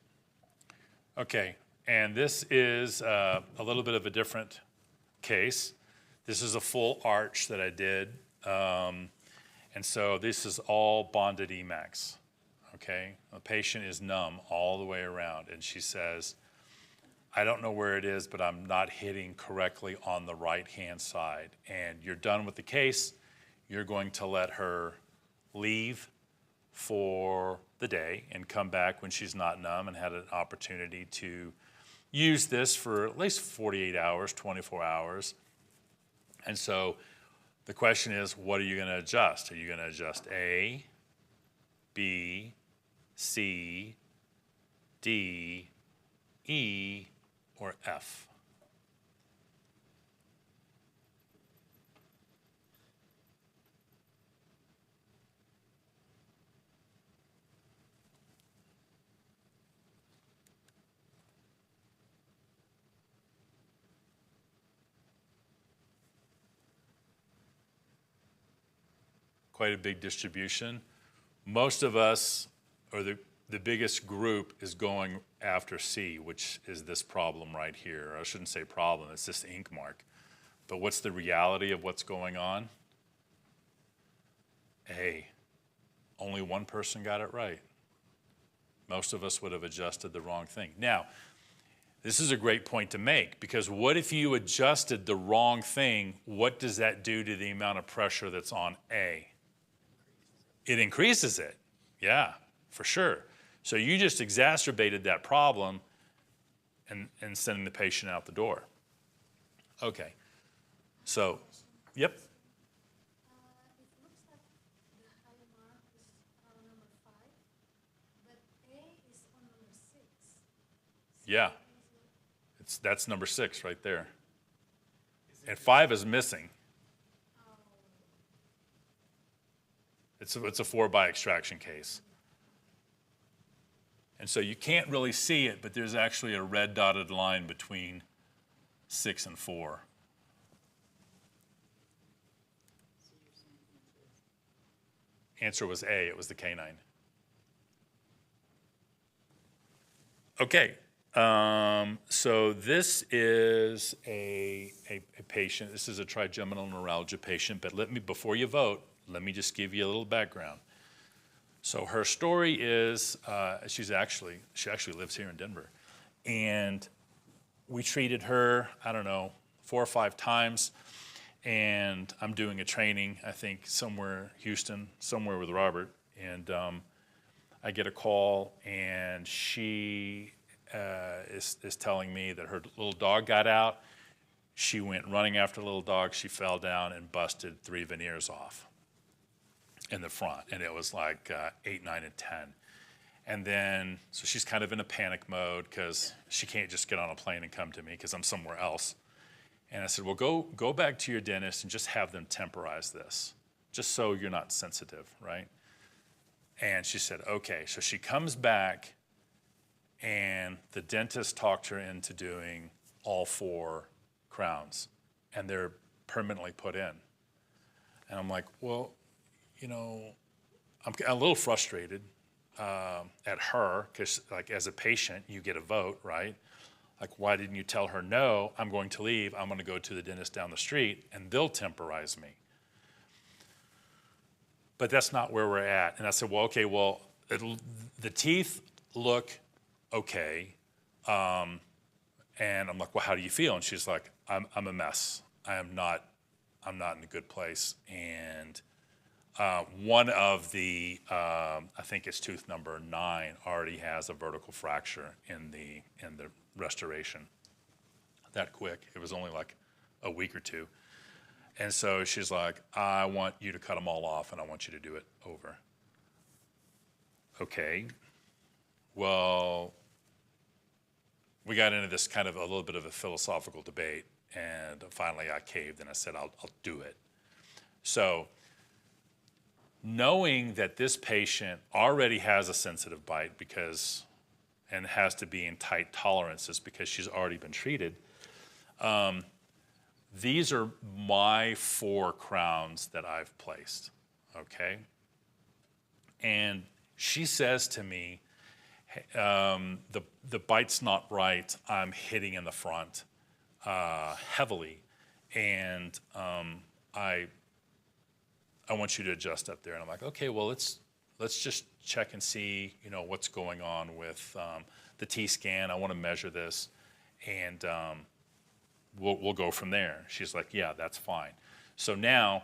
Okay, and this is a little bit of a different case. This is a full arch that I did. And so this is all bonded Emax, okay? The patient is numb all the way around, and she says, I don't know where it is, but I'm not hitting correctly on the right-hand side. And you're done with the case. You're going to let her leave for the day and come back when she's not numb and had an opportunity to use this for at least 48 hours, 24 hours. And so the question is, what are you going to adjust? Are you going to adjust A, B, C, D, E, or F? Quite a big distribution. Most of us, or the biggest group, is going after C, which is this problem right here. I shouldn't say problem, it's this ink mark. But what's the reality of what's going on? A. Only one person got it right. Most of us would have adjusted the wrong thing. Now, this is a great point to make, because what if you adjusted the wrong thing? What does that do to the amount of pressure that's on A? It increases it, yeah, for sure. So you just exacerbated that problem and sending the patient out the door. Okay, so, yep. Yeah. That's number 6 right there. And 5 is missing. It's a 4 by extraction case. And so you can't really see it, but there's actually a red dotted line between 6 and 4. So you're saying Answer was A, it was the canine. Okay, so this is a patient. This is a trigeminal neuralgia patient, but before you vote, let me just give you a little background. So her story is, she actually lives here in Denver. And we treated her, I don't know, 4 or 5 times. And I'm doing a training, I think, somewhere, Houston, somewhere with Robert. And I get a call, and she is telling me that her little dog got out. She went running after the little dog. She fell down and busted 3 veneers off in the front. And it was like 8, 9, and 10. And then, so she's kind of in a panic mode because she can't just get on a plane and come to me because I'm somewhere else. And I said, well, go back to your dentist and just have them temporize this, just so you're not sensitive, right? And she said, okay. So she comes back, and the dentist talked her into doing all 4 crowns, and they're permanently put in. And I'm like, well, you know, I'm a little frustrated at her because, like, as a patient, you get a vote, right? Like, why didn't you tell her, no, I'm going to leave. I'm going to go to the dentist down the street, and they'll temporize me. But that's not where we're at. And I said, well, okay, well, the teeth look okay. And I'm like, well, how do you feel? And she's like, I'm a mess. I'm not in a good place. And one of the, I think it's tooth number 9, already has a vertical fracture in the restoration. That quick. It was only like a week or 2. And so she's like, I want you to cut them all off, and I want you to do it over. Okay. Well, we got into this kind of a little bit of a philosophical debate, and finally I caved, and I said, I'll do it. So knowing that this patient already has a sensitive bite and has to be in tight tolerances because she's already been treated, these are my 4 crowns that I've placed, okay? And she says to me, the bite's not right. I'm hitting in the front heavily, and I want you to adjust up there. And I'm like, okay, well, let's just check and see, you know, what's going on with the T-scan. I want to measure this, and we'll go from there. She's like, yeah, that's fine. So now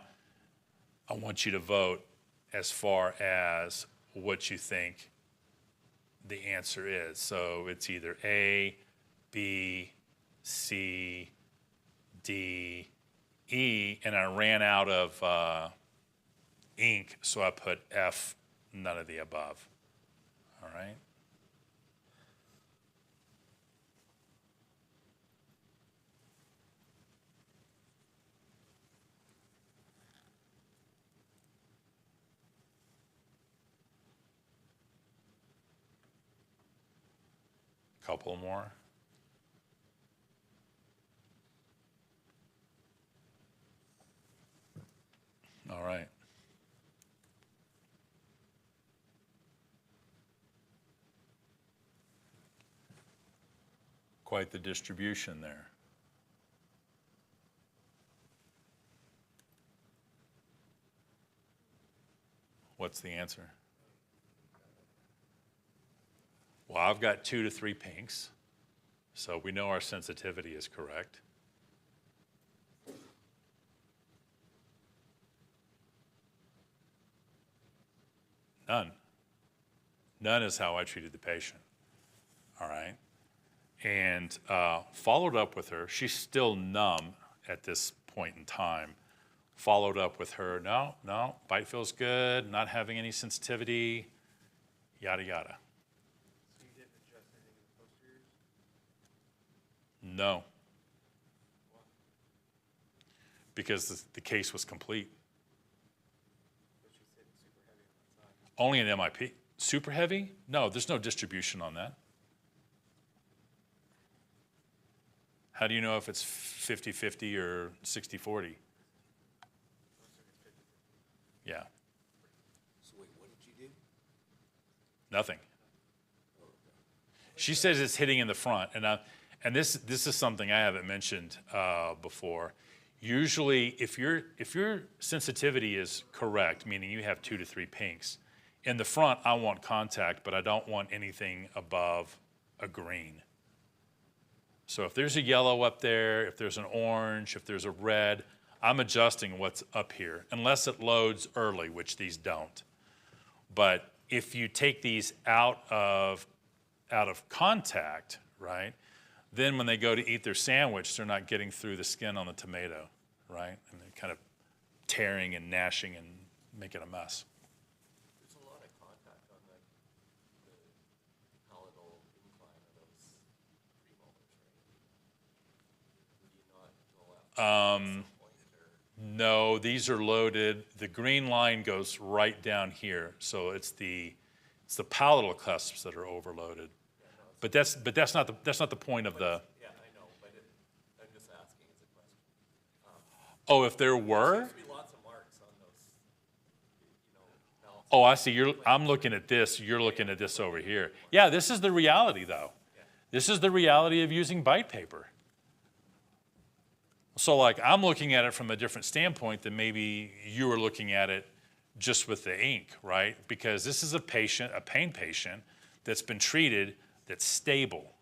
I want you to vote as far as what you think the answer is. So it's either A, B, C, D, E, and I ran out of ink, so I put F, none of the above. All right? Couple more. All right. Quite the distribution there. What's the answer? Well, I've got 2 to 3 pinks, so we know our sensitivity is correct. None. None is how I treated the patient. All right. And followed up with her. She's still numb at this point in time. Followed up with her. No, bite feels good. Not having any sensitivity. Yada, yada. So you didn't adjust anything in the posteriors? No. Because the case was complete. But she said super heavy on that side. Only an MIP. Super heavy? No, there's no distribution on that. How do you know if it's 50-50 or 60-40? Yeah. So wait, what did you do? Nothing. She says it's hitting in the front, and this is something I haven't mentioned before. Usually, if your sensitivity is correct, meaning you have 2 to 3 pinks, in the front I want contact, but I don't want anything above a green. So if there's a yellow up there, if there's an orange, if there's a red, I'm adjusting what's up here, unless it loads early, which these don't. But if you take these out of contact, right, then when they go to eat their sandwich, they're not getting through the skin on the tomato, right? And they're kind of tearing and gnashing and making a mess. There's a lot of contact on the palatal incline of those premolars, right? Would you not go out at some point, or? No, these are loaded. The green line goes right down here, so it's the palatal cusps that are overloaded. But that's not the point of the. Yeah, I know, but I'm just asking as a question. Oh, if there were. There seems to be lots of marks on those, balance. Oh, I see. I'm looking at this. You're looking at this over here. Yeah, this is the reality, though. This is the reality of using bite paper. So, like, I'm looking at it from a different standpoint than maybe you were looking at it just with the ink, right? Because this is a pain patient that's been treated, that's stable,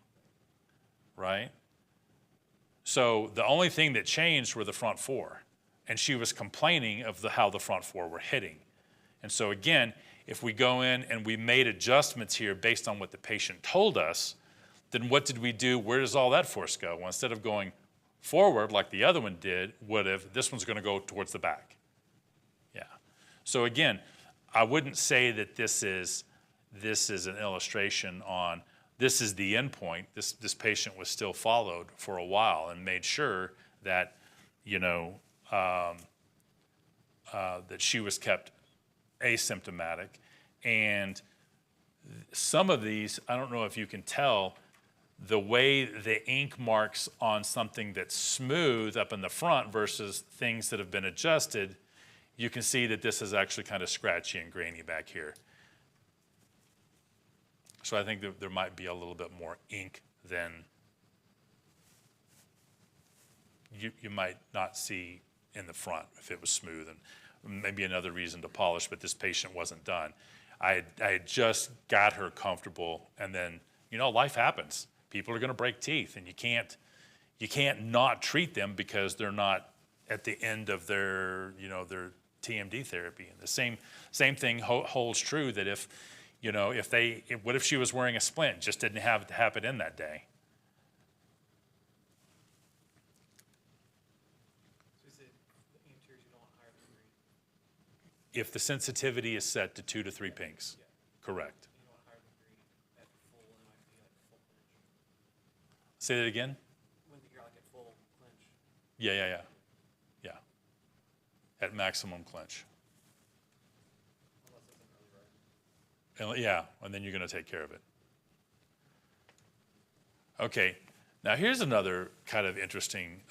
right? So the only thing that changed were the front 4, and she was complaining of how the front 4 were hitting. And so again, if we go in and we made adjustments here based on what the patient told us, then what did we do? Where does all that force go? Well, instead of going forward like the other one did, this one's going to go towards the back. Yeah. So again, I wouldn't say that this is an illustration on this is the end point. This patient was still followed for a while and made sure that, that she was kept asymptomatic. And some of these, I don't know if you can tell, the way the ink marks on something that's smooth up in the front versus things that have been adjusted, you can see that this is actually kind of scratchy and grainy back here. So I think that there might be a little bit more ink than you might not see in the front if it was smooth, and maybe another reason to polish, but this patient wasn't done. I had just got her comfortable, and then, life happens. People are going to break teeth, and you can't not treat them because they're not at the end of their TMD therapy. And the same thing holds true that what if she was wearing a splint, just didn't have it to happen in that day? So is it the anteriors you don't want higher than 3? If the sensitivity is set to 2 to 3 pinks, correct. You don't want higher than 3 at full MIP, like full clinch. Say that again? When you're like at full clinch. Yeah. At maximum clinch. Unless it's an early rise. Yeah, and then you're going to take care of it. Okay, now here's another kind of interesting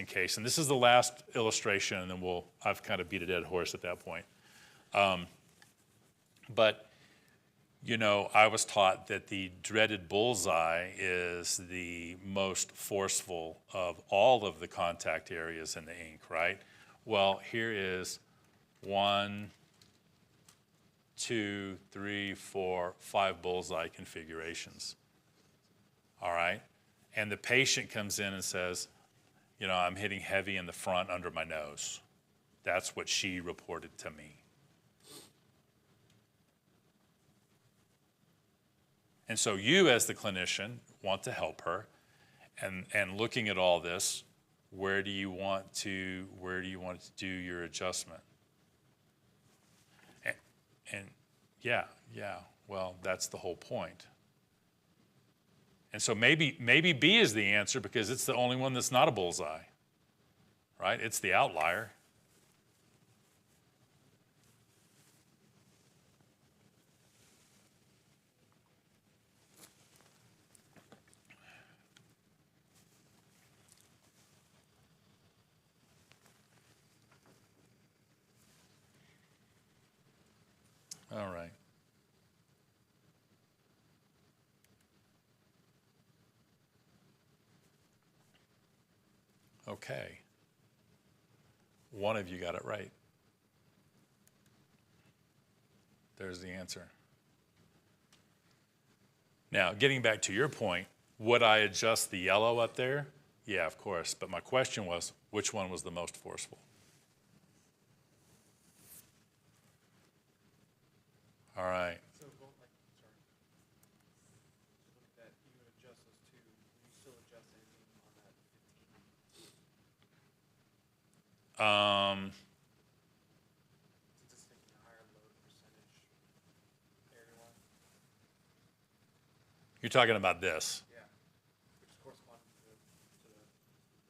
case, and this is the last illustration, and then I've kind of beat a dead horse at that point. But I was taught that the dreaded bullseye is the most forceful of all of the contact areas in the ink, right? Well, here is 1, 2, 3, 4, 5 bullseye configurations. All right? And the patient comes in and says, I'm hitting heavy in the front under my nose. That's what she reported to me. And so you, as the clinician, want to help her, and looking at all this, where do you want to do your adjustment? And yeah, well, that's the whole point. And so maybe B is the answer because it's the only one that's not a bullseye, right? It's the outlier. All right. Okay. One of you got it right. There's the answer. Now, getting back to your point, would I adjust the yellow up there? Yeah, of course. But my question was, which one was the most forceful? All right. So both, like, sorry. Look at that, you would adjust those two, would you still adjust anything on that 15? Since it's taking a higher load percentage area-wise? You're talking about this. Yeah, which is corresponding to the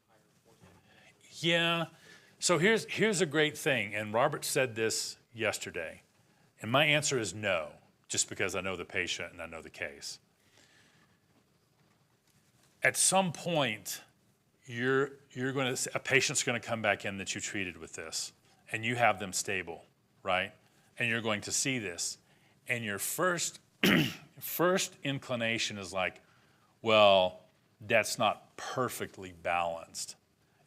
higher force. Yeah. So here's a great thing, and Robert said this yesterday, and my answer is no, just because I know the patient and I know the case. At some point, a patient's going to come back in that you treated with this, and you have them stable, right? And you're going to see this, and your first inclination is like, well, that's not perfectly balanced.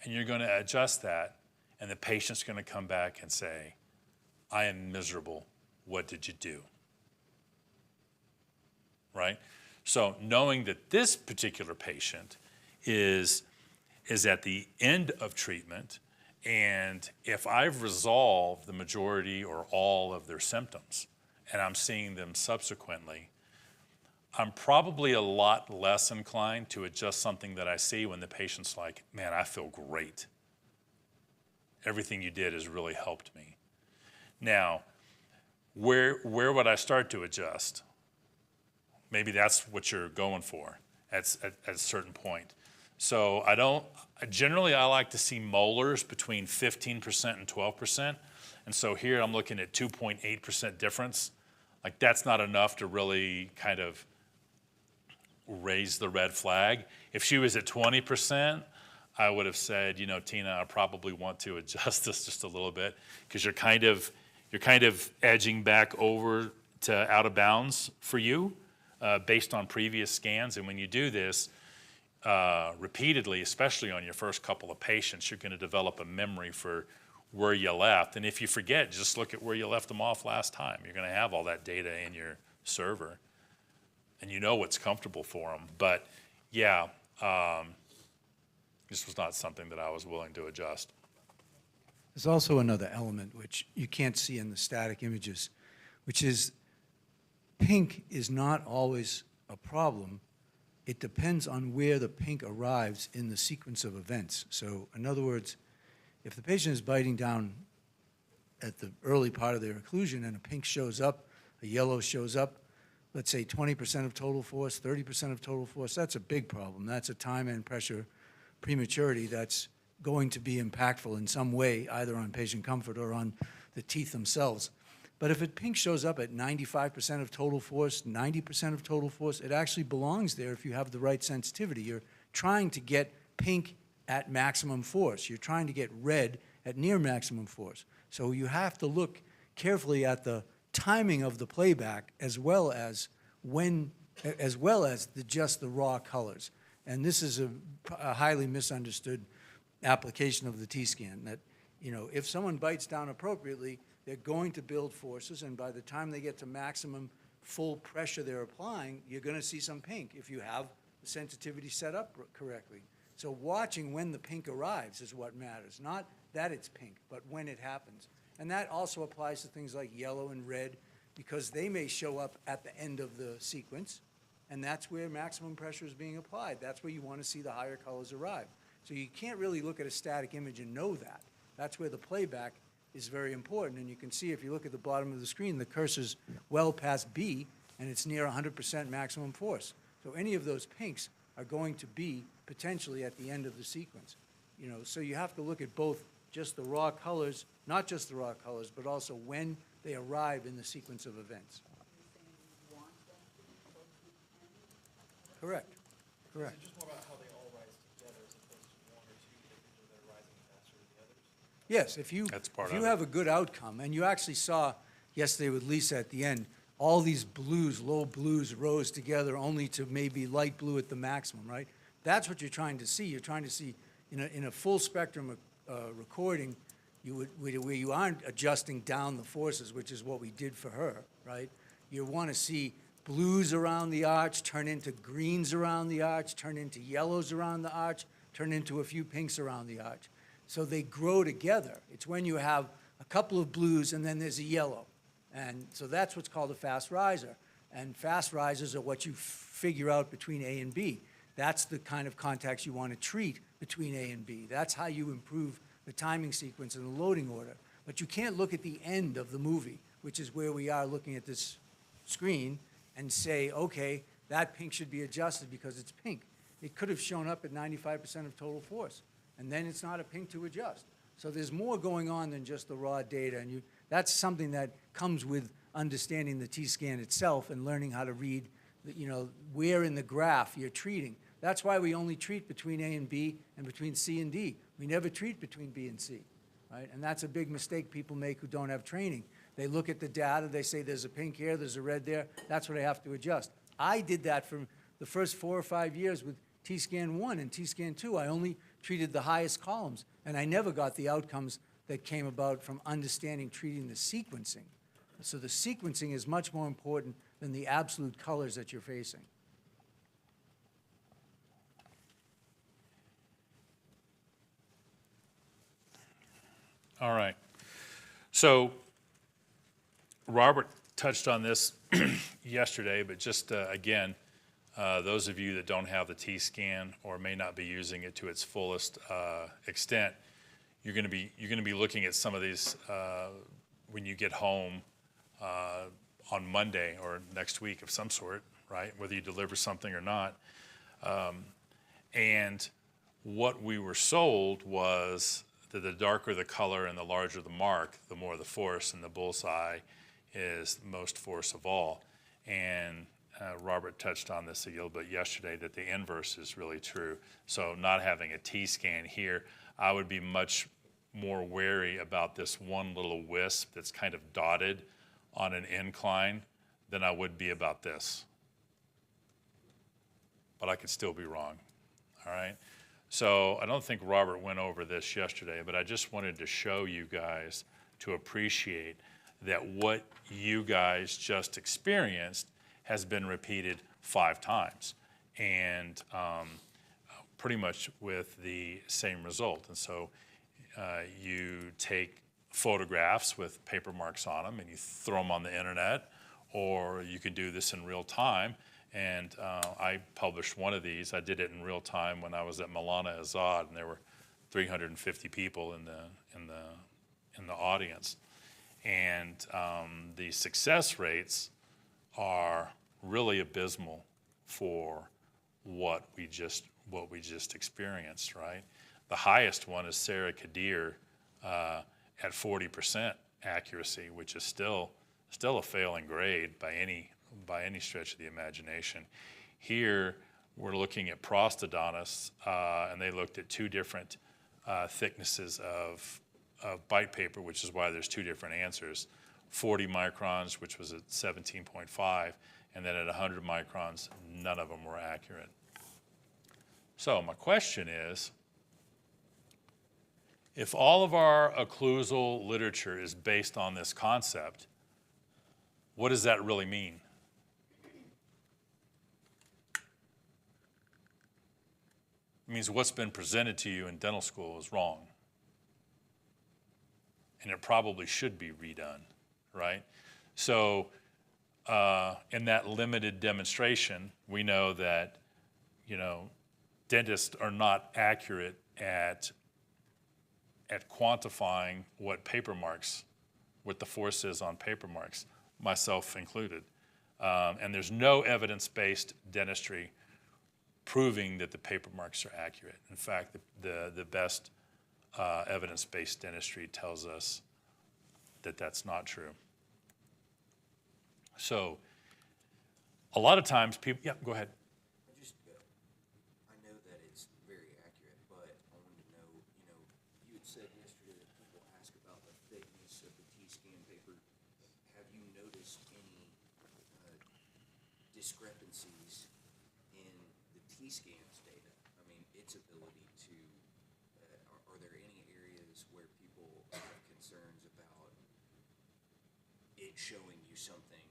And you're going to adjust that, and the patient's going to come back and say, I am miserable. What did you do? Right? So knowing that this particular patient is at the end of treatment, and if I've resolved the majority or all of their symptoms, and I'm seeing them subsequently, I'm probably a lot less inclined to adjust something that I see when the patient's like, man, I feel great. Everything you did has really helped me. Now, where would I start to adjust? Maybe that's what you're going for at a certain point. So generally I like to see molars between 15% and 12%. And so here I'm looking at 2.8% difference. Like that's not enough to really kind of raise the red flag. If she was at 20%, I would have said, Tina, I probably want to adjust this just a little bit because you're kind of edging back over to out of bounds for you based on previous scans. And when you do this repeatedly, especially on your first couple of patients, you're going to develop a memory for where you left. And if you forget, just look at where you left them off last time. You're going to have all that data in your server. And you know what's comfortable for them. But yeah, this was not something that I was willing to adjust. There's also another element which you can't see in the static images, which is pink is not always a problem. It depends on where the pink arrives in the sequence of events. So in other words, if the patient is biting down at the early part of their occlusion and a pink shows up, a yellow shows up, let's say 20% of total force, 30% of total force, that's a big problem. That's a time and pressure prematurity that's going to be impactful in some way, either on patient comfort or on the teeth themselves. But if pink shows up at 95% of total force, 90% of total force, it actually belongs there if you have the right sensitivity. You're trying to get pink at maximum force. You're trying to get red at near maximum force. So you have to look carefully at the timing of the playback as well as just the raw colors. And this is a highly misunderstood application of the T-scan, that if someone bites down appropriately, they're going to build forces, and by the time they get to maximum full pressure they're applying, you're going to see some pink if you have the sensitivity set up correctly. So watching when the pink arrives is what matters, not that it's pink, but when it happens. And that also applies to things like yellow and red, because they may show up at the end of the sequence, and that's where maximum pressure is being applied. That's where you want to see the higher colors arrive. So you can't really look at a static image and know that. That's where the playback is very important. And you can see if you look at the bottom of the screen, the cursor's well past B, and it's near 100% maximum force. So any of those pinks are going to be potentially at the end of the sequence. You know, so you have to look at both just the raw colors, not just the raw colors, but also when they arrive in the sequence of events. You're saying you want them to be close to the end? Correct, correct. Is it just more about how they all rise together as opposed to one or two particular that are rising faster than the others? Yes, if you, That's part if you of it. have a good outcome, and you actually saw yesterday with Lisa at the end, all these blues, low blues rose together only to maybe light blue at the maximum, right? That's what you're trying to see. You're trying to see in a full spectrum recording, where you aren't adjusting down the forces, which is what we did for her, right? You want to see blues around the arch turn into greens around the arch, turn into yellows around the arch, turn into a few pinks around the arch. So they grow together. It's when you have a couple of blues and then there's a yellow. And so that's what's called a fast riser. And fast risers are what you figure out between A and B. That's the kind of contacts you want to treat between A and B. That's how you improve the timing sequence and the loading order. But you can't look at the end of the movie, which is where we are looking at this screen, and say, okay, that pink should be adjusted because it's pink. It could have shown up at 95% of total force, and then it's not a pink to adjust. So there's more going on than just the raw data, and that's something that comes with understanding the T-scan itself and learning how to read, where in the graph you're treating. That's why we only treat between A and B and between C and D. We never treat between B and C, right? And that's a big mistake people make who don't have training. They look at the data, they say there's a pink here, there's a red there, that's what I have to adjust. I did that for the first 4 or 5 years with T-scan 1 and T-scan 2. I only treated the highest columns, and I never got the outcomes that came about from understanding treating the sequencing. So the sequencing is much more important than the absolute colors that you're facing. All right. So Robert touched on this yesterday, but just again, those of you that don't have the T-scan or may not be using it to its fullest extent, you're going to be looking at some of these when you get home on Monday or next week of some sort, right? Whether you deliver something or not. And what we were sold was that the darker the color and the larger the mark, the more the force, and the bullseye is most force of all. And Robert touched on this a little bit yesterday, that the inverse is really true. So not having a T-scan here, I would be much more wary about this one little wisp that's kind of dotted on an incline than I would be about this. But I could still be wrong, all right? So I don't think Robert went over this yesterday, but I just wanted to show you guys to appreciate that what you guys just experienced has been repeated 5 times, and pretty much with the same result. And so you take photographs with paper marks on them and you throw them on the internet, or you can do this in real time. And I published one of these. I did it in real time when I was at Milana Azad, and there were 350 people in the audience. And the success rates are really abysmal for what we just experienced, right? The highest one is Sarah Kadir at 40% accuracy, which is still a failing grade by any stretch of the imagination. Here, we're looking at prosthodontists, and they looked at 2 different thicknesses of bite paper, which is why there's 2 different answers. 40 microns, which was at 17.5, and then at 100 microns, none of them were accurate. So my question is, if all of our occlusal literature is based on this concept, what does that really mean? It means what's been presented to you in dental school is wrong. And it probably should be redone, right? So in that limited demonstration, we know that, dentists are not accurate at quantifying what the force is on paper marks, myself included. And there's no evidence-based dentistry proving that the paper marks are accurate. In fact, the best evidence-based dentistry tells us that that's not true. So a lot of times people, yeah, go ahead. I know that it's very accurate, but I wanted to know, you had said yesterday that people ask about the thickness of the T-scan paper. Have you noticed any discrepancies in the T-scans data? I mean, its ability to, are there any areas where people have concerns about it showing you something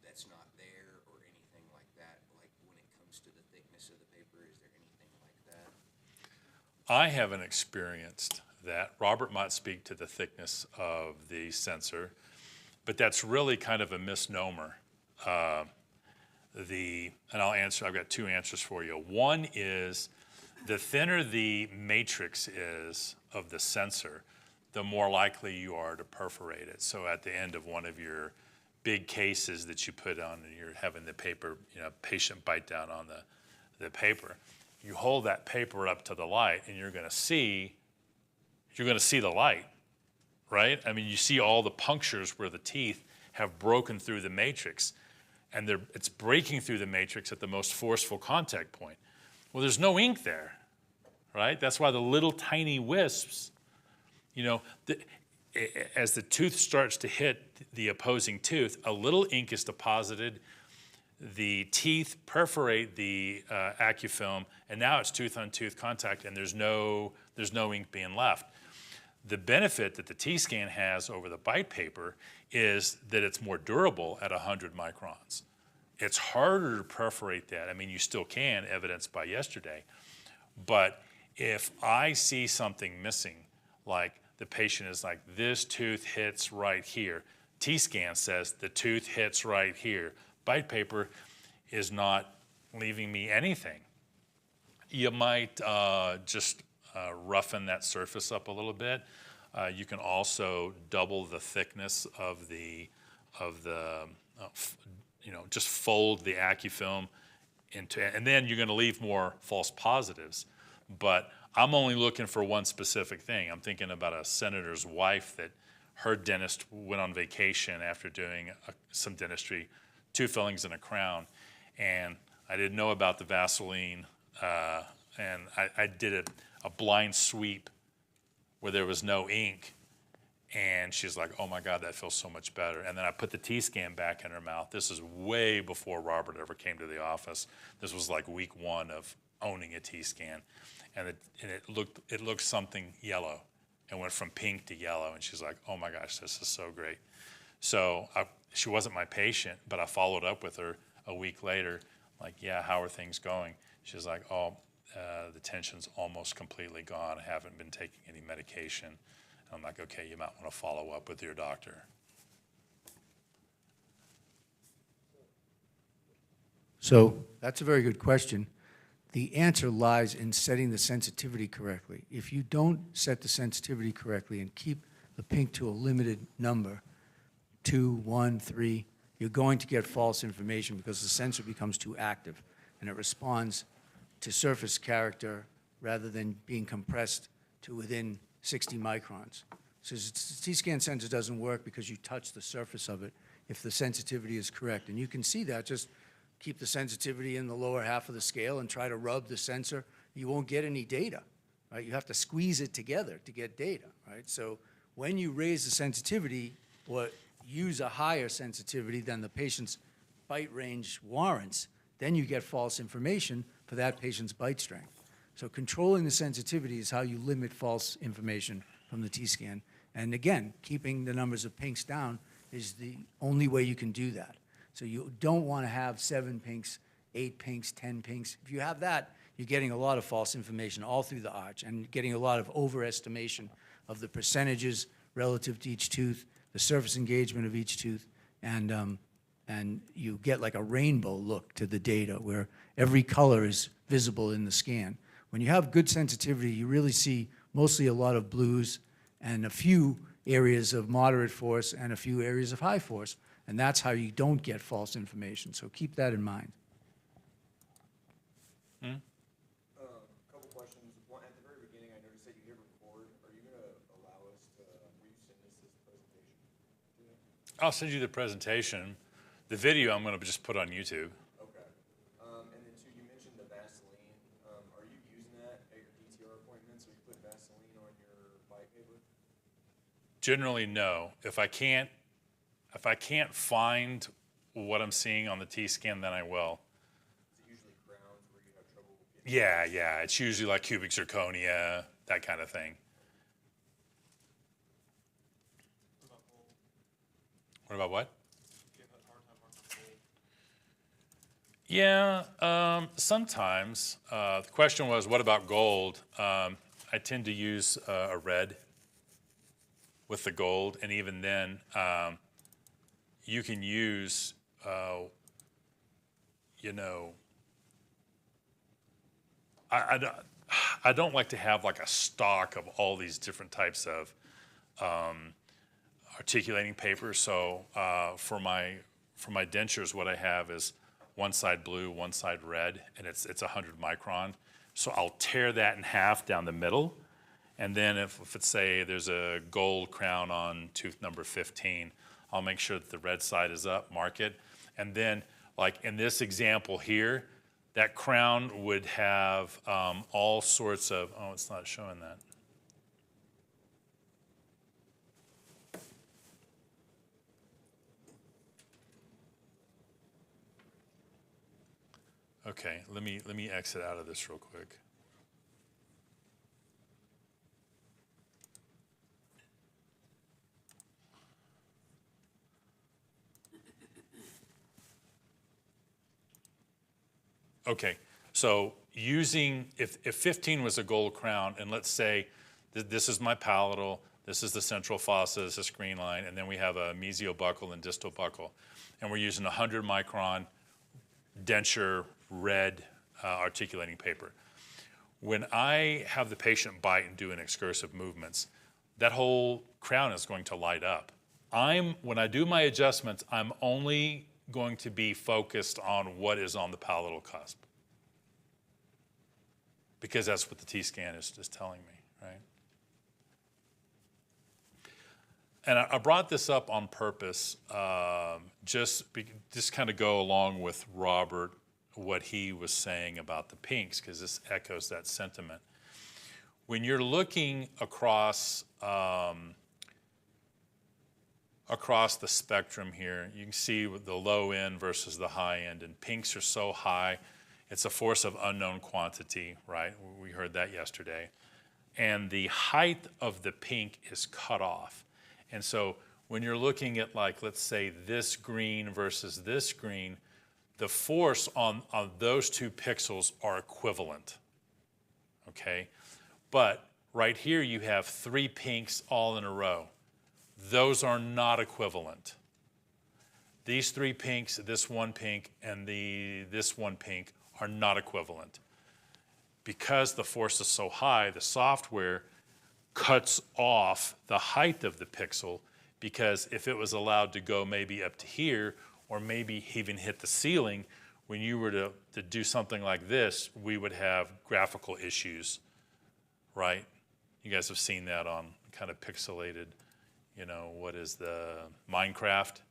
that's not there or anything like that? Like when it comes to the thickness of the paper, is there anything like that? I haven't experienced that. Robert might speak to the thickness of the sensor, but that's really kind of a misnomer. And I'll answer, I've got two answers for you. One is the thinner the matrix is of the sensor, the more likely you are to perforate it. So at the end of one of your big cases that you put on, and you're having the paper, patient bite down on the paper, you hold that paper up to the light and you're gonna see the light, right? I mean, you see all the punctures where the teeth have broken through the matrix, and it's breaking through the matrix at the most forceful contact point. Well, there's no ink there, right? That's why the little tiny wisps, as the tooth starts to hit the opposing tooth, a little ink is deposited, the teeth perforate the acufilm, and now it's tooth-on-tooth contact, and there's no ink being left. The benefit that the T-scan has over the bite paper is that it's more durable at 100 microns. It's harder to perforate that. I mean, you still can, evidenced by yesterday. But if I see something missing, like the patient is like, this tooth hits right here, T-scan says the tooth hits right here. Bite paper is not leaving me anything. You might just roughen that surface up a little bit. You can also double the thickness of the just fold the acufilm into, and then you're going to leave more false positives. But I'm only looking for one specific thing. I'm thinking about a senator's wife that her dentist went on vacation after doing some dentistry, 2 fillings and a crown, and I didn't know about the Vaseline, and I did a blind sweep where there was no ink, and she's like, oh my God, that feels so much better. And then I put the T-scan back in her mouth. This is way before Robert ever came to the office. This was like week 1 of owning a T-scan, and it looked something yellow, and went from pink to yellow, and she's like, oh my gosh, this is so great. So she wasn't my patient, but I followed up with her a week later, like, yeah, how are things going? She's like, oh, the tension's almost completely gone. I haven't been taking any medication. And I'm like, okay, you might want to follow up with your doctor. So that's a very good question. The answer lies in setting the sensitivity correctly. If you don't set the sensitivity correctly and keep the pink to a limited number, 2, 1, 3, you're going to get false information because the sensor becomes too active and it responds to surface character rather than being compressed to within 60 microns. So the T-scan sensor doesn't work because you touch the surface of it if the sensitivity is correct. And you can see that. Just keep the sensitivity in the lower half of the scale and try to rub the sensor. You won't get any data, right? You have to squeeze it together to get data, right? So when you raise the sensitivity or use a higher sensitivity than the patient's bite range warrants, then you get false information for that patient's bite strength. So controlling the sensitivity is how you limit false information from the T-scan. And again, keeping the numbers of pinks down is the only way you can do that. So you don't want to have 7 pinks, 8 pinks, 10 pinks. If you have that, you're getting a lot of false information all through the arch and getting a lot of overestimation of the percentages relative to each tooth, the surface engagement of each tooth, and you get like a rainbow look to the data where every color is visible in the scan. When you have good sensitivity, you really see mostly a lot of blues and a few areas of moderate force and a few areas of high force. And that's how you don't get false information. So keep that in mind. Couple questions. One, at the very beginning, I noticed that you hit record. Are you going to allow us to, will you send us this presentation? I'll send you the presentation. The video I'm going to just put on YouTube. Okay. And then two, you mentioned the Vaseline. Are you using that at your DTR appointments? Are you putting Vaseline on your bite paper? Generally, no. If I can't find what I'm seeing on the T-scan, then I will. Is it usually crowns where you have trouble getting? Yeah. It's usually like cubic zirconia, that kind of thing. What about gold? What about what? Do you have a hard time working on gold? Yeah, sometimes. The question was, what about gold? I tend to use a red with the gold, and even then, you can use, I don't like to have like a stock of all these different types of articulating paper. So for my dentures, what I have is one side blue, one side red, and it's 100 micron. So I'll tear that in half down the middle, and then if it's, say there's a gold crown on tooth number 15, I'll make sure that the red side is up, mark it, and then like in this example here, that crown would have all sorts of, oh, it's not showing that. Okay, let me exit out of this real quick. Okay, so using, if 15 was a gold crown, and let's say this is my palatal, this is the central fossa, this is screen line, and then we have a mesiobuccal and distal buccal, and we're using 100 micron denture red articulating paper. When I have the patient bite and doing excursive movements, that whole crown is going to light up. When I do my adjustments, I'm only going to be focused on what is on the palatal cusp, because that's what the T-scan is telling me, right? And I brought this up on purpose, just kind of go along with Robert, what he was saying about the pinks, because this echoes that sentiment. When you're looking across the spectrum here, you can see the low end versus the high end, and pinks are so high, it's a force of unknown quantity, right? We heard that yesterday. And the height of the pink is cut off. And so when you're looking at, like, let's say this green versus this green, the force on those two pixels are equivalent, okay? But right here you have 3 pinks all in a row. Those are not equivalent. These 3 pinks, this 1 pink, and this 1 pink are not equivalent. Because the force is so high, the software cuts off the height of the pixel, because if it was allowed to go maybe up to here, or maybe even hit the ceiling, when you were to do something like this, we would have graphical issues, right? You guys have seen that on kind of pixelated, what is the Minecraft,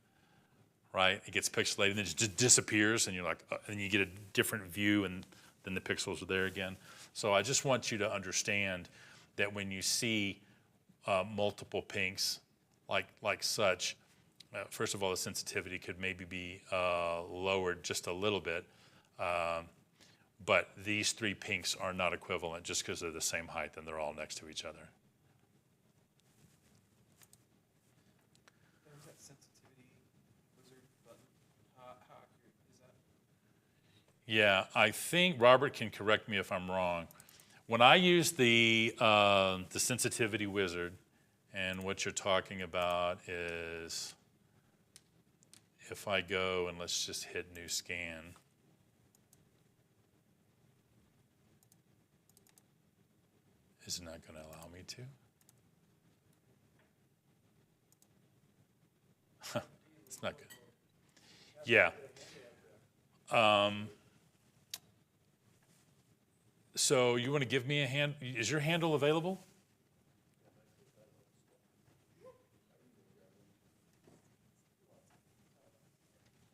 right? It gets pixelated and then it just disappears, and you're like, and you get a different view, and then the pixels are there again. So I just want you to understand that when you see multiple pinks like such, first of all, the sensitivity could maybe be lowered just a little bit, but these 3 pinks are not equivalent just because they're the same height and they're all next to each other. There's that sensitivity wizard button. How accurate is that? Yeah, I think Robert can correct me if I'm wrong. When I use the sensitivity wizard, and what you're talking about is, if I go and let's just hit new scan. Is it not going to allow me to? not good. Yeah. So you want to give me a hand? Is your handle available?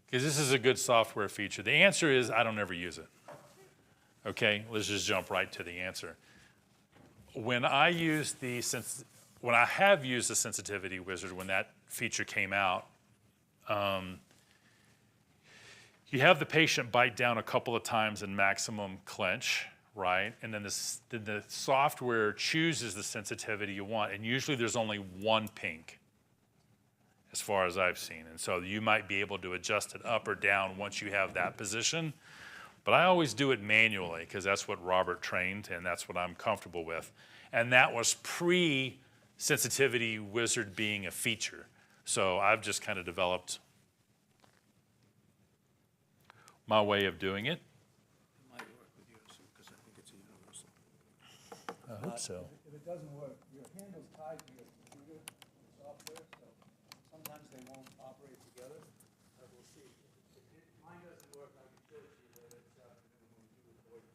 Because this is a good software feature. The answer is I don't ever use it. Okay, let's just jump right to the answer. When I have used the sensitivity wizard, when that feature came out, you have the patient bite down a couple of times in maximum clench, right? And then the software chooses the sensitivity you want, and usually there's only one pink, as far as I've seen. And so you might be able to adjust it up or down once you have that position. But I always do it manually because that's what Robert trained and that's what I'm comfortable with. And that was pre-sensitivity wizard being a feature. So I've just kind of developed my way of doing it. Might work with you, because I think it's a universal. I hope so. If it doesn't work, your handle's tied to your computer software, so sometimes they won't operate together, but we'll see. If mine doesn't work, I can show it to you later this afternoon when we do it for you.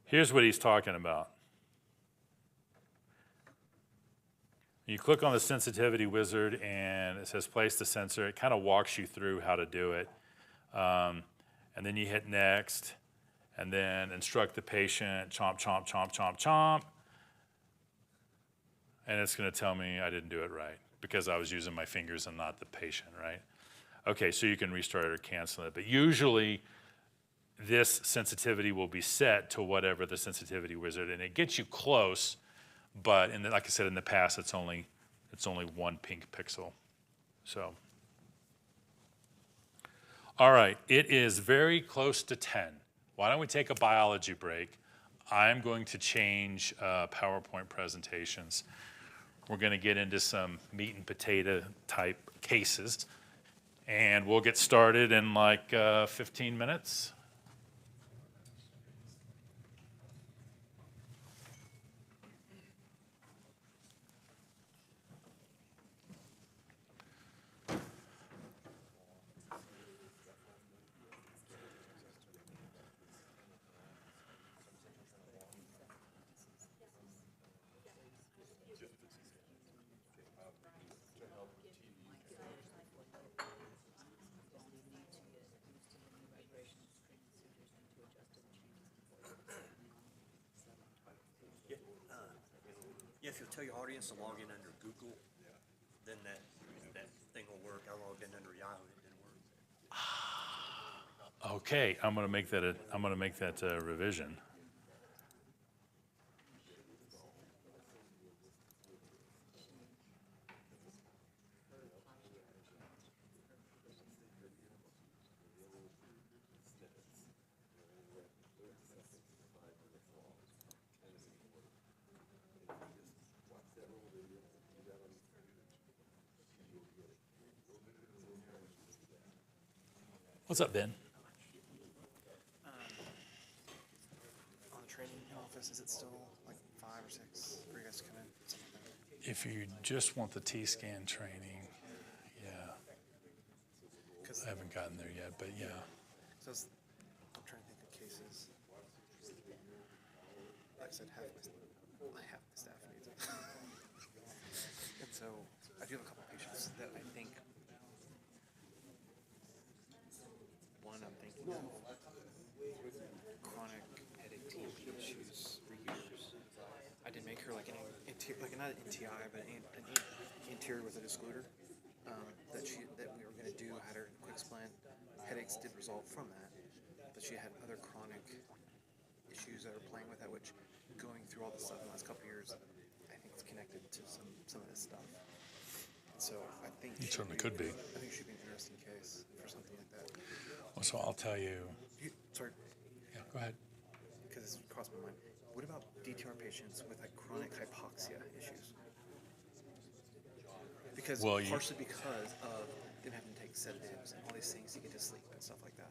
Here's what he's talking about. You click on the sensitivity wizard and it says place the sensor. It kind of walks you through how to do it. And then you hit next and then instruct the patient, chomp, chomp, chomp, chomp, chomp. And it's going to tell me I didn't do it right because I was using my fingers and not the patient, right? Okay, so you can restart it or cancel it. But usually this sensitivity will be set to whatever the sensitivity wizard, and it gets you close. But like I said, in the past, it's only one pink pixel. So, all right, it is very close to 10. Why don't we take a biology break? I'm going to change PowerPoint presentations. We're going to get into some meat and potato type cases, and we'll get started in like 15 minutes. Yeah, if you'll tell your audience to log in under Google, then that thing will work. I logged in under Yahoo, it didn't work. Okay, I'm going to make that a revision. What's up, Ben? On the training office, is it still like 5 or 6 for you guys to come in? Something like that? If you just want the T-scan training, yeah. I haven't gotten there yet, but yeah. So I'm trying to think of cases. Like I said, half the staff needs it. And so I do have a couple patients that I think, one I'm thinking of chronic headache TMP issues for years. I did make her like not an NTI, but an anterior with an excluder that we were going to do. Had her quick splint. Headaches did result from that, but she had other chronic issues that are playing with that, which going through all this stuff in the last couple of years, I think it's connected to some of this stuff. So I think It certainly could be. I think it should be an interesting case for something like that. Well, so I'll tell you. Sorry, Yeah, go ahead. because this crossed my mind. What about DTR patients with like chronic hypoxia issues? Because partially because of them having to take sedatives and all these things to get to sleep and stuff like that.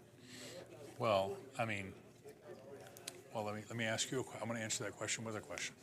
Well, I mean, let me ask you I'm going to answer that question with a question.